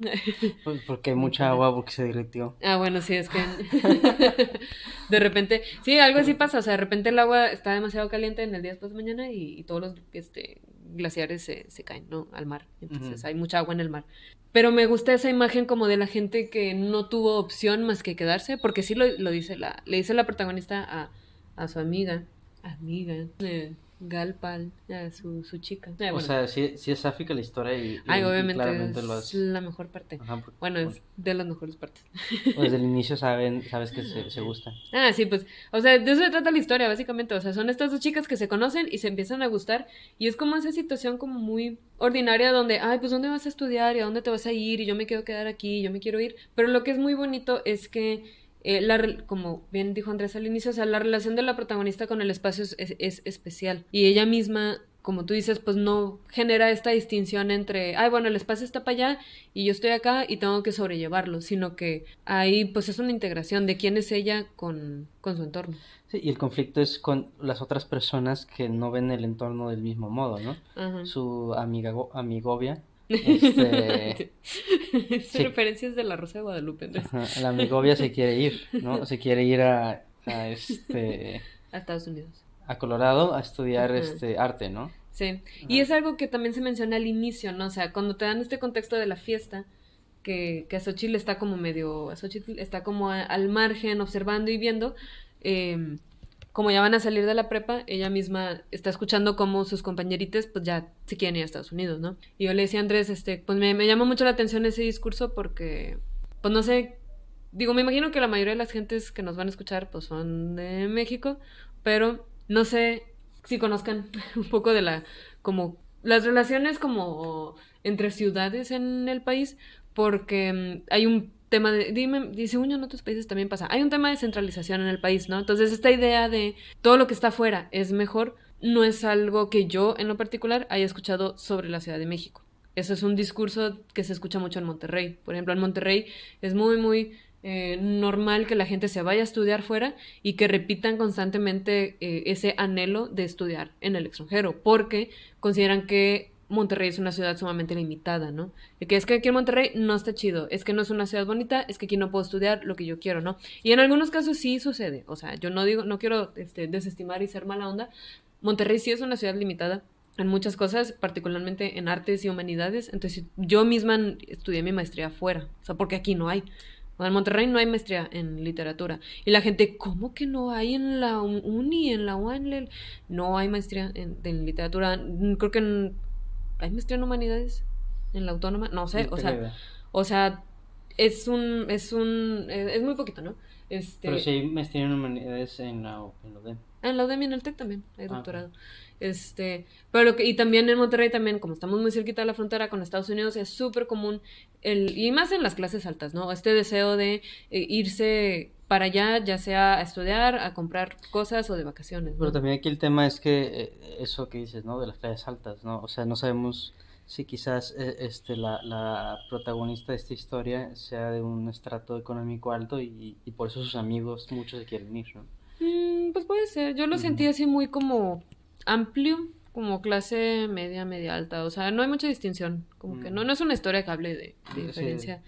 Pues porque hay Me mucha encanta. agua porque se derritió. Ah, bueno, sí, es que de repente, sí, algo así pasa, o sea, de repente el agua está demasiado caliente en el día después de mañana y todos los glaciares se caen, ¿no? Al mar, Ujú. entonces hay mucha agua en el mar. Pero me gusta esa imagen como de la gente que no tuvo opción más que quedarse, porque sí lo dice le dice la protagonista a su amiga, Galpal, a su chica. O Bueno, sea, sí es sáfica la historia ay, y obviamente claramente lo es has... la mejor parte. Ajá, Bueno, bueno, es de las mejores partes. pues desde el inicio sabes que se gustan. Ah, sí, pues, o sea, de eso se trata la historia, básicamente. O sea, son estas dos chicas que se conocen y se empiezan a gustar. Y es como esa situación como muy ordinaria donde, ay, pues, ¿dónde vas a estudiar? ¿Y a dónde te vas a ir? Y yo me quiero quedar aquí, yo me quiero ir. Pero lo que es muy bonito es que, como bien dijo Andrés al inicio, o sea, la relación de la protagonista con el espacio es especial. Y ella misma, como tú dices, pues no genera esta distinción entre, ay, bueno, el espacio está para allá y yo estoy acá y tengo que sobrellevarlo, sino que ahí pues es una integración de quién es ella con su entorno. Sí, y el conflicto es con las otras personas que no ven el entorno del mismo modo, ¿no? Ajá. Su amigovia, este, Esa se, referencia es de la Rosa de Guadalupe, Andrés. ajá, la amigovia se quiere ir, ¿no? Se quiere ir A Estados Unidos. a Colorado a estudiar Ajá. arte, ¿no? Sí. Y Ajá. es algo que también se menciona al inicio, ¿no? O sea, cuando te dan este contexto de la fiesta, que Xochitl está como medio, Xochitl está como al margen, observando y viendo, eh, como ya van a salir de la prepa, ella misma está escuchando cómo sus compañeritos pues ya se quieren ir a Estados Unidos, ¿no? Y yo le decía a Andrés, pues me llama mucho la atención ese discurso porque, pues no sé, digo, me imagino que la mayoría de las gentes que nos van a escuchar pues son de México, pero no sé si conozcan un poco de la como las relaciones como entre ciudades en el país, porque hay un tema de, dice uno en otros países también pasa, hay un tema de centralización en el país, ¿no? Entonces esta idea de todo lo que está afuera es mejor no es algo que yo en lo particular haya escuchado sobre la Ciudad de México. Eso es un discurso que se escucha mucho en Monterrey. Por ejemplo, en Monterrey es muy normal que la gente se vaya a estudiar fuera y que repitan constantemente ese anhelo de estudiar en el extranjero, porque consideran que Monterrey es una ciudad sumamente limitada, ¿no? Y que es que aquí en Monterrey no está chido, es que no es una ciudad bonita, es que aquí no puedo estudiar lo que yo quiero, ¿no? Y en algunos casos sí sucede, o sea, yo no digo, no quiero desestimar y ser mala onda. Monterrey sí es una ciudad limitada en muchas cosas, particularmente en artes y humanidades. Entonces, yo misma estudié mi maestría afuera, o sea, porque aquí no hay. En Monterrey no hay maestría en literatura. Y la gente, ¿cómo que no hay en la uni, en la UANL? No hay maestría en literatura. Creo que hay maestría en humanidades en la autónoma. No sé, o sea, es muy poquito, ¿no? Pero si hay maestría en humanidades en la UDEM. En la UDEM y en el TEC también hay doctorado. Pero y también en Monterrey también, como estamos muy cerquita de la frontera con Estados Unidos, es súper común, y más en las clases altas, ¿no? Este deseo de irse para allá, ya sea a estudiar, a comprar cosas o de vacaciones, ¿no? Pero también aquí el tema es que eso que dices, ¿no? De las clases altas, ¿no? O sea, no sabemos si quizás la protagonista de esta historia sea de un estrato económico alto y por eso sus amigos muchos se quieren ir, ¿no? Pues puede ser. Yo lo sentí así muy como amplio, como clase media, media alta. O sea, no hay mucha distinción. Como que no es una historia que hable de diferencia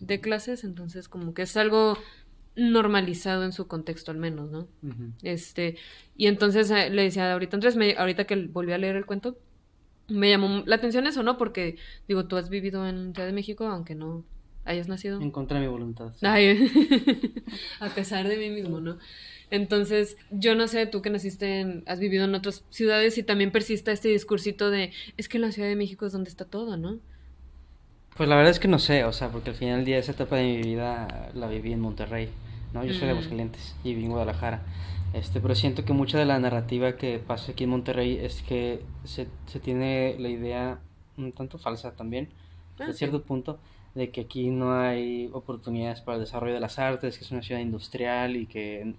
de clases, entonces como que es algo normalizado en su contexto al menos, ¿no? Y entonces le decía ahorita Andrés, ahorita que volví a leer el cuento, me llamó la atención eso, ¿no? Porque, digo, tú has vivido en Ciudad de México, aunque no hayas nacido. En contra de mi voluntad. Sí. Ay, a pesar de mí mismo, ¿no? Entonces, yo no sé, tú que naciste has vivido en otras ciudades y también persista este discursito de, es que la Ciudad de México es donde está todo, ¿no? Pues la verdad es que no sé, o sea, porque al final del día esa etapa de mi vida la viví en Monterrey, ¿no? Yo soy de Aguascalientes y viví en Guadalajara. Pero siento que mucha de la narrativa que pasa aquí en Monterrey es que se tiene la idea un tanto falsa también, hasta cierto punto, de que aquí no hay oportunidades para el desarrollo de las artes, que es una ciudad industrial y que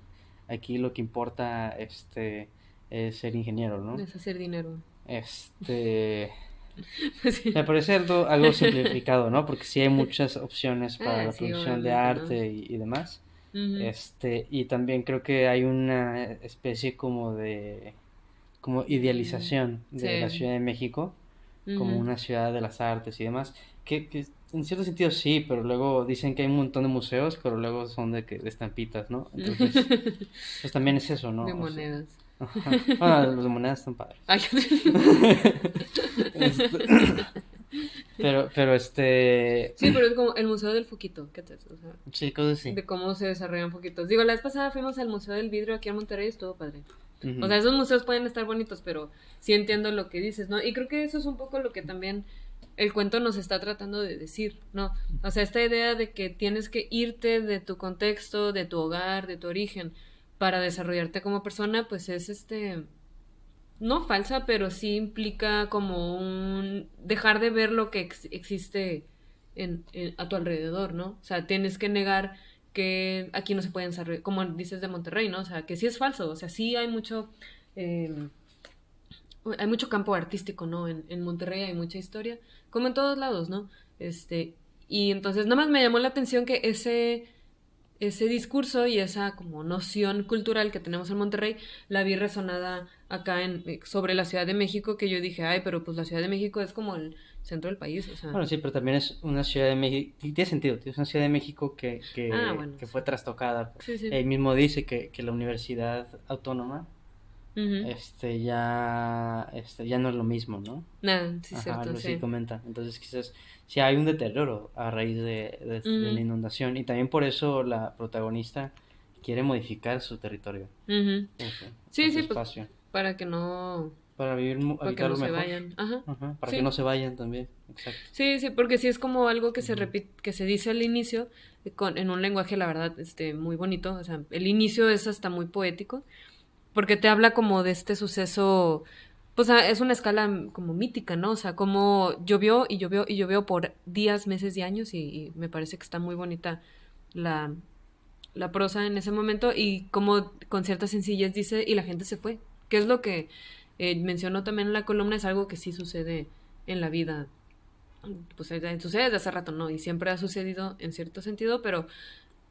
aquí lo que importa es ser ingeniero, ¿no? Es hacer dinero. Sí. Me parece algo simplificado, ¿no? Porque sí hay muchas opciones para la producción de arte, ¿no? y demás. Y también creo que hay una especie como idealización de la Ciudad de México como una ciudad de las artes y demás, que en cierto sentido sí, pero luego dicen que hay un montón de museos, pero luego son de estampitas, ¿no? Entonces, pues también es eso, ¿no? De monedas. Bueno, los de monedas están padres. Pero Sí, pero es como el Museo del Foquito, ¿qué te hace? O sea, sí, cosas así. De cómo se desarrollan foquitos. Digo, la vez pasada fuimos al Museo del Vidrio aquí en Monterrey, estuvo padre. O sea, esos museos pueden estar bonitos, pero sí entiendo lo que dices, ¿no? Y creo que eso es un poco lo que también el cuento nos está tratando de decir, ¿no? O sea, esta idea de que tienes que irte de tu contexto, de tu hogar, de tu origen, para desarrollarte como persona, pues es no falsa, pero sí implica como un dejar de ver lo que existe a tu alrededor, ¿no? O sea, tienes que negar que aquí no se pueden desarrollar, como dices de Monterrey, ¿no? O sea, que sí es falso, o sea, sí hay mucho campo artístico, ¿no? En Monterrey hay mucha historia, como en todos lados, ¿no? Y entonces nada más me llamó la atención que ese discurso y esa como noción cultural que tenemos en Monterrey la vi resonada acá sobre la Ciudad de México, que yo dije, ay, pero pues la Ciudad de México es como el centro del país, o sea. Bueno, sí, pero también es una Ciudad de México, tiene sentido, es una Ciudad de México que fue trastocada. Sí, sí. Él mismo dice que la Universidad Autónoma ya no es lo mismo, ¿no? Sí, cierto, algo sí. así comenta. Entonces quizás sí hay un deterioro a raíz de la inundación y también por eso la protagonista quiere modificar su territorio. Sí, espacio. Pues, para que no... Para para que no se vayan. Para que no se vayan también. Exacto. Sí, porque sí es como algo que se repite, que se dice al inicio en un lenguaje, la verdad, muy bonito. O sea, el inicio es hasta muy poético, porque te habla como de este suceso pues es una escala como mítica, ¿no? O sea, como llovió y llovió y llovió por días, meses y años y me parece que está muy bonita la, la prosa en ese momento y como con cierta sencillez dice y la gente se fue, que es lo que mencionó también en la columna, es algo que sí sucede en la vida, pues sucede desde hace rato, ¿no? Y siempre ha sucedido en cierto sentido, pero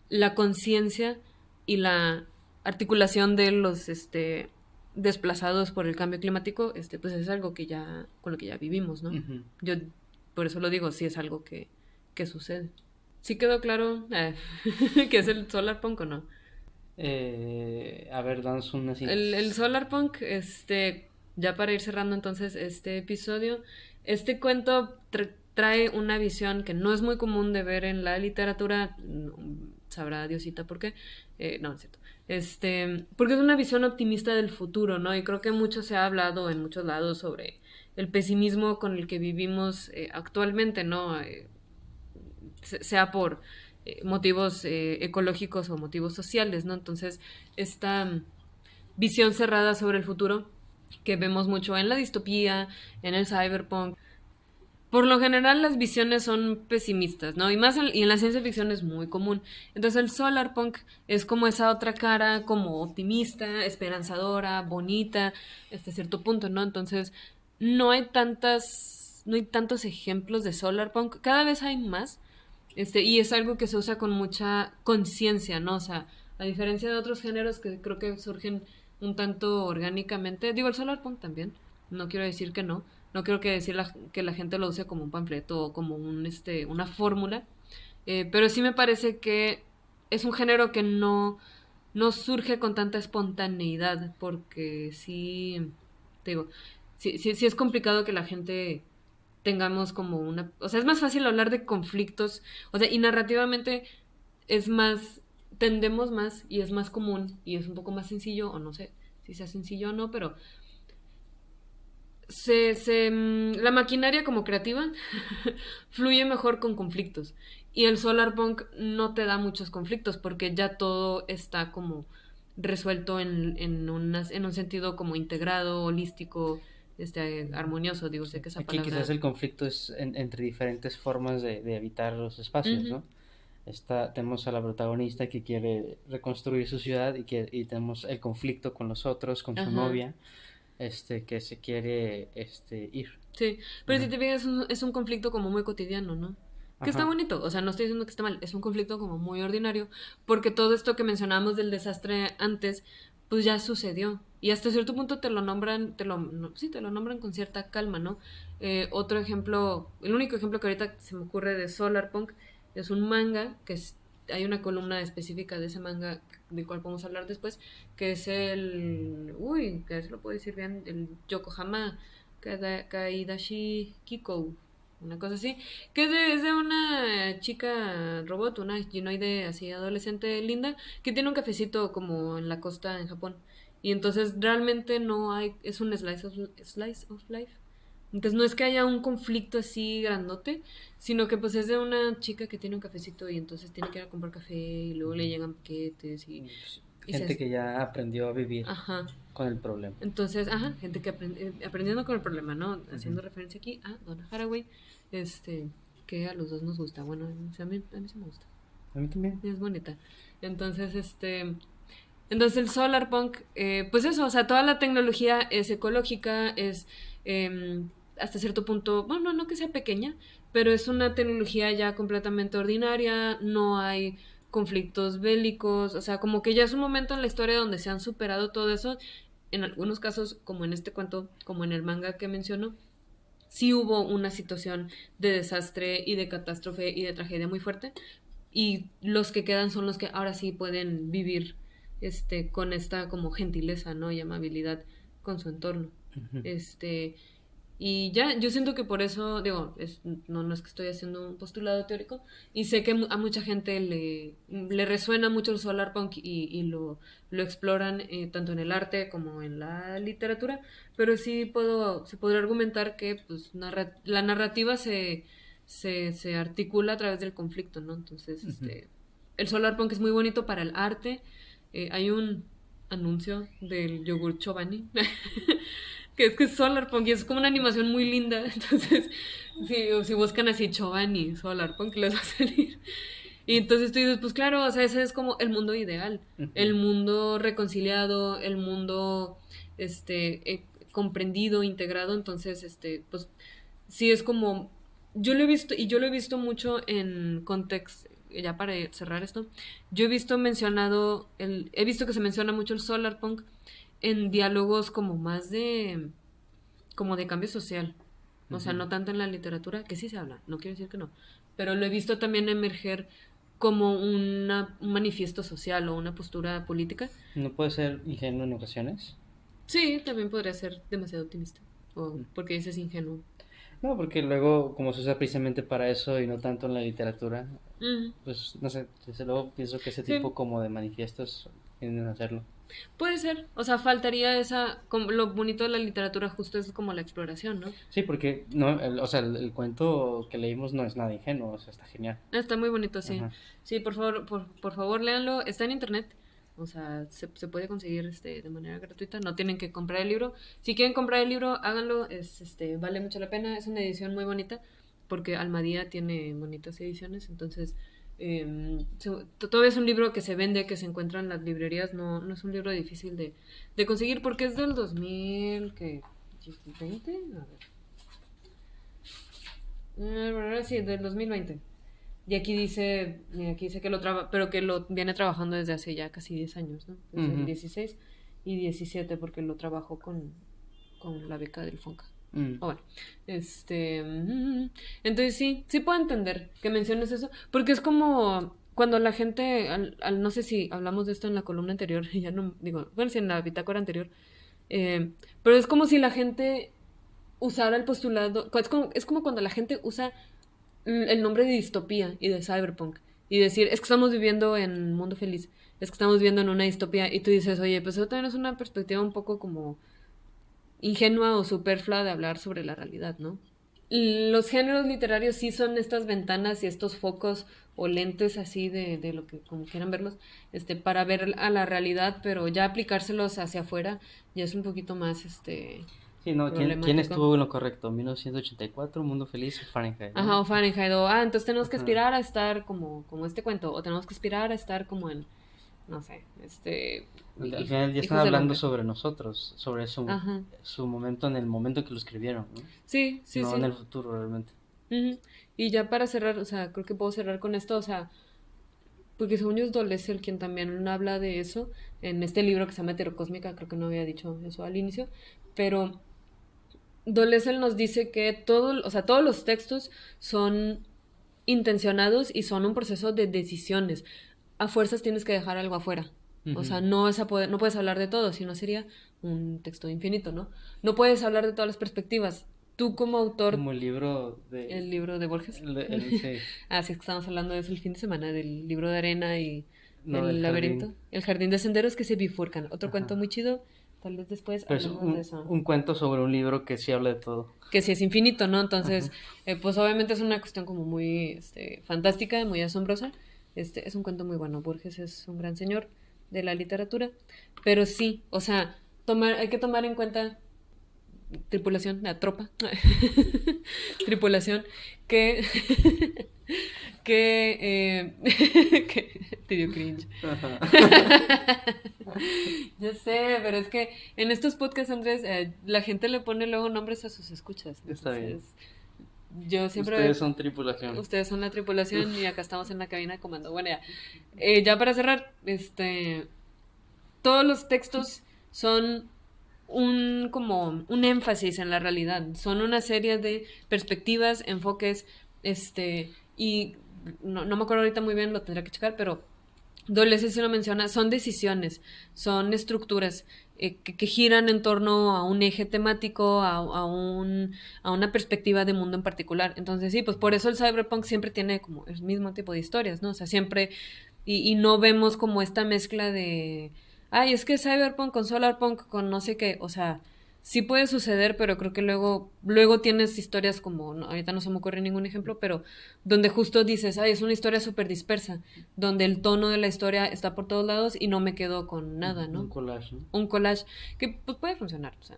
la conciencia y la articulación de los desplazados por el cambio climático, pues es algo que ya, con lo que ya vivimos, ¿no? Ujú. Yo por eso lo digo, sí es algo que sucede. ¿Sí quedó claro que es el solar punk o no? A ver, danos una El síntesis. solar punk, ya para ir cerrando entonces este episodio, este cuento trae una visión que no es muy común de ver en la literatura, sabrá Diosita por qué, no, es cierto, porque es una visión optimista del futuro, ¿no? Y creo que mucho se ha hablado en muchos lados sobre el pesimismo con el que vivimos actualmente, ¿no? Sea por motivos ecológicos o motivos sociales, ¿no? Entonces, esta visión cerrada sobre el futuro que vemos mucho en la distopía, en el cyberpunk. Por lo general las visiones son pesimistas, ¿no? Y en la ciencia ficción es muy común. Entonces el solarpunk es como esa otra cara, como optimista, esperanzadora, bonita, hasta cierto punto, ¿no? Entonces no hay tantos ejemplos de solarpunk, cada vez hay más, y es algo que se usa con mucha conciencia, ¿no? O sea, a diferencia de otros géneros que creo que surgen un tanto orgánicamente, digo, el solarpunk también, no quiero decir que no, no quiero que decir que la gente lo use como un panfleto o como una fórmula, pero sí me parece que es un género que no surge con tanta espontaneidad, porque sí, te digo, sí es complicado que la gente tengamos como una... O sea, es más fácil hablar de conflictos, o sea, y narrativamente es más, tendemos más y es más común y es un poco más sencillo, o no sé si sea sencillo o no, pero la maquinaria como creativa fluye mejor con conflictos. Y el solarpunk no te da muchos conflictos porque ya todo está como resuelto en un sentido como integrado, holístico, armonioso. Digo, sé que esa Aquí quizás palabra... el conflicto es entre diferentes formas de habitar los espacios, Ujú, ¿no? Tenemos a la protagonista que quiere reconstruir su ciudad y tenemos el conflicto con los otros, con su ajá. novia, que se quiere ir. Sí, pero si Ajá. te fijas es un conflicto como muy cotidiano, ¿no? Que está Ajá. bonito, o sea, no estoy diciendo que está mal, es un conflicto como muy ordinario, porque todo esto que mencionábamos del desastre antes, pues ya sucedió. Y hasta cierto punto te lo nombran, sí, te lo nombran con cierta calma, ¿no? Otro ejemplo, el único ejemplo que ahorita se me ocurre de Solarpunk es un manga, hay una columna específica de ese manga, del cual podemos hablar después, que es que se lo puedo decir bien, el Yokohama Kaidashi Kiko, una cosa así, que es de una chica robot, una ginoide así adolescente linda, que tiene un cafecito como en la costa en Japón. Y entonces realmente no hay, es un slice of life. Entonces no es que haya un conflicto así grandote, sino que pues es de una chica que tiene un cafecito y entonces tiene que ir a comprar café y luego le llegan paquetes Pues, y gente que ya aprendió a vivir ajá. con el problema. Entonces, ajá, gente que aprendiendo con el problema, ¿no? Ujú. Haciendo referencia aquí a Donna Haraway, este, que a los dos nos gusta. Bueno, o sea, a mí sí me gusta. A mí también. Es bonita. Entonces, entonces el solar punk, pues eso, o sea, toda la tecnología es ecológica, es hasta cierto punto, bueno, no que sea pequeña, pero es una tecnología ya completamente ordinaria, no hay conflictos bélicos, o sea, como que ya es un momento en la historia donde se han superado todo eso. En algunos casos, como en este cuento, como en el manga que menciono, sí hubo una situación de desastre y de catástrofe y de tragedia muy fuerte, y los que quedan son los que ahora sí pueden vivir con esta como gentileza, ¿no? Y amabilidad con su entorno. Ujú. Este, y ya, yo siento que por eso, digo, no es que estoy haciendo un postulado teórico, y sé que a mucha gente le resuena mucho el solarpunk y lo exploran tanto en el arte como en la literatura, pero sí se podría argumentar que pues, la narrativa se articula a través del conflicto, ¿no? Entonces, Ujú. el solarpunk es muy bonito para el arte. Hay un anuncio del yogur Chobani que es Solarpunk y es como una animación muy linda. Entonces, si buscan así Chobani, Solarpunk, les va a salir. Y entonces tú dices, pues claro, o sea, ese es como el mundo ideal, el mundo reconciliado, el mundo comprendido, integrado. Entonces, pues sí es como, yo lo he visto mucho en contexto, ya para cerrar esto, yo he visto que se menciona mucho el Solarpunk en diálogos como más como de cambio social. O sea, no tanto en la literatura, que sí se habla, no quiero decir que no, pero lo he visto también emerger como un manifiesto social o una postura política. ¿No puede ser ingenuo en ocasiones? Sí, también podría ser demasiado optimista, o porque dices ingenuo. No, porque luego, como se usa precisamente para eso y no tanto en la literatura, pues no sé, desde luego pienso que ese tipo Sí, como de manifiestos tienden a hacerlo. puede ser. O sea, faltaría como lo bonito de la literatura justo es como la exploración, ¿no? Sí, porque no, o sea, el cuento que leímos no es nada ingenuo, o sea, está genial. Está muy bonito, sí. Ajá. Sí, por favor, por favor, léanlo. Está en internet. O sea, se puede conseguir de manera gratuita. No tienen que comprar el libro. Si quieren comprar el libro, háganlo. Vale mucho la pena. Es una edición muy bonita. Porque Almadía tiene bonitas ediciones. Entonces, todavía es un libro que se vende, que se encuentra en las librerías. No es un libro difícil de conseguir porque es del 2000, ¿qué? ¿20? A ver. Sí, del 2020. Y aquí dice que pero que lo viene trabajando desde hace ya casi 10 años, ¿no? Desde el 16 y 17 porque lo trabajó con la beca del Fonca. Mm. Bueno, entonces sí puedo entender que menciones eso, porque es como cuando la gente, no sé si hablamos de esto en la columna anterior, ya no, digo, bueno, sí, en la bitácora anterior, pero es como si la gente usara el postulado, es como cuando la gente usa el nombre de distopía y de cyberpunk y decir, es que estamos viviendo en un mundo feliz, es que estamos viviendo en una distopía y tú dices, oye, pues eso también es una perspectiva un poco como ingenua o superflua de hablar sobre la realidad, ¿no? Los géneros literarios sí son estas ventanas y estos focos o lentes así de lo que como quieran verlos, para ver a la realidad, pero ya aplicárselos hacia afuera ya es un poquito más Sí, no, ¿quién problemático. estuvo en lo correcto? ¿1984, Mundo Feliz o Fahrenheit, ¿no? Ajá, o Fahrenheit, entonces tenemos que Ajá. aspirar a estar como este cuento, o tenemos que aspirar a estar como en, no sé, Al final ya están Hijos del hablando Hombre. sobre nosotros, sobre Ajá, su momento en el momento que lo escribieron, ¿no? sí, sí, No en sí. el futuro realmente. Ujú. Y ya para cerrar, o sea, creo que puedo cerrar con esto, o sea, porque según yo es Dolezal quien también habla de eso en este libro que se llama Heterocósmica, creo que no había dicho eso al inicio, pero Dolezal nos dice que o sea, todos los textos son intencionados y son un proceso de decisiones. A fuerzas tienes que dejar algo afuera. O sea, Ujú. no puedes hablar de todo, si no sería un texto infinito, ¿no? No puedes hablar de todas las perspectivas. Tú como autor, Como el libro de... el libro de Borges. sí, Así es que estamos hablando de eso el fin de semana, del libro de arena y no, del el jardín. laberinto. El jardín de senderos que se bifurcan. Otro cuento Ajá. muy chido. Tal vez después Pero es hablemos de eso. un cuento sobre un libro que sí habla de todo. Que si es infinito, ¿no? Ajá. Entonces, pues obviamente es una cuestión como muy fantástica, muy asombrosa. Es un cuento muy bueno. Borges es un gran señor de la literatura. Pero sí, o sea, hay que tomar en cuenta tripulación, la tropa, tripulación, que, que te dio cringe. Ajá. Yo sé, pero es que en estos podcasts, Andrés, la gente le pone luego nombres a sus escuchas. Está bien. Entonces, yo Ustedes siempre, son tripulación. ustedes son la tripulación y acá estamos en la cabina de comando. Bueno, ya. Ya para cerrar, todos los textos son como un énfasis en la realidad. Son una serie de perspectivas, enfoques, y no me acuerdo ahorita muy bien, lo tendré que checar, pero Dolores sí lo menciona, son decisiones, son estructuras que giran en torno a un eje temático, a una perspectiva de mundo en particular. Entonces sí, pues por eso el cyberpunk siempre tiene como el mismo tipo de historias, ¿no? O sea, siempre, y no vemos como esta mezcla de, ay, es que cyberpunk con solarpunk con no sé qué, o sea, sí puede suceder, pero creo que luego tienes historias como, ahorita no se me ocurre ningún ejemplo, pero donde justo dices, ay, es una historia súper dispersa, donde el tono de la historia está por todos lados y no me quedo con nada, Un ¿no? collage, ¿no? Un collage que pues puede funcionar, o sea,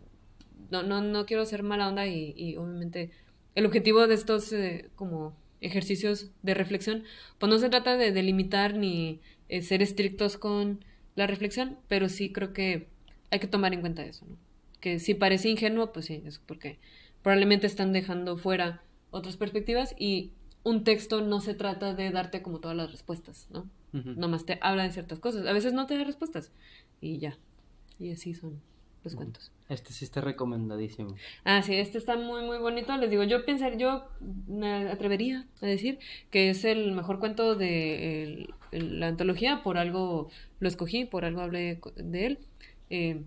no quiero ser mala onda y obviamente el objetivo de estos como ejercicios de reflexión, pues no se trata de delimitar ni ser estrictos con la reflexión, pero sí creo que hay que tomar en cuenta eso, ¿no? Que si parece ingenuo, pues sí, es porque probablemente están dejando fuera otras perspectivas y un texto no se trata de darte como todas las respuestas, ¿no? Uh-huh. Nomás te habla de ciertas cosas. A veces no te da respuestas y ya. Y así son los cuentos. Este sí está recomendadísimo. Ah, sí, este está muy, muy bonito. Les digo, yo me atrevería a decir que es el mejor cuento de la antología. Por algo lo escogí, por algo hablé de él.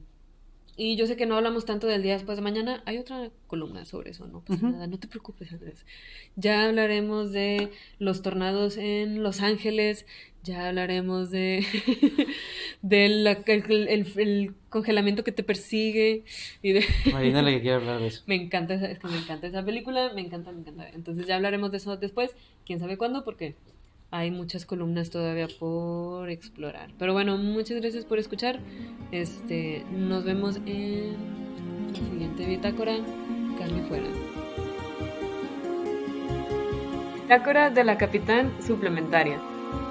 Y yo sé que no hablamos tanto del día después de mañana. Hay otra columna sobre eso, no pasa nada, no te preocupes, Andrés. Ya hablaremos de los tornados en Los Ángeles, ya hablaremos de el congelamiento que te persigue y de... Marina, la que quiere hablar de eso. Me encanta esa película, me encanta. Entonces ya hablaremos de eso después, quién sabe cuándo, porque hay muchas columnas todavía por explorar. Pero bueno, muchas gracias por escuchar. Nos vemos en la siguiente bitácora. Carne fuera. Bitácora de la Capitán Suplementaria.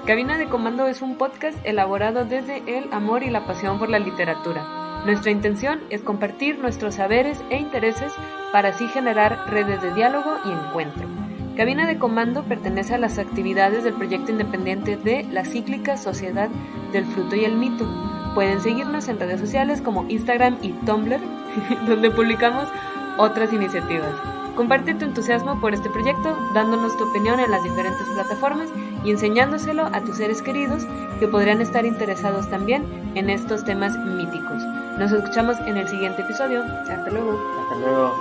Cabina de Comando es un podcast elaborado desde el amor y la pasión por la literatura. Nuestra intención es compartir nuestros saberes e intereses para así generar redes de diálogo y encuentro. Cabina de Comando pertenece a las actividades del proyecto independiente de la cíclica Sociedad del Fruto y el Mito. Pueden seguirnos en redes sociales como Instagram y Tumblr, donde publicamos otras iniciativas. Comparte tu entusiasmo por este proyecto, dándonos tu opinión en las diferentes plataformas y enseñándoselo a tus seres queridos que podrían estar interesados también en estos temas míticos. Nos escuchamos en el siguiente episodio. Hasta luego. Hasta luego.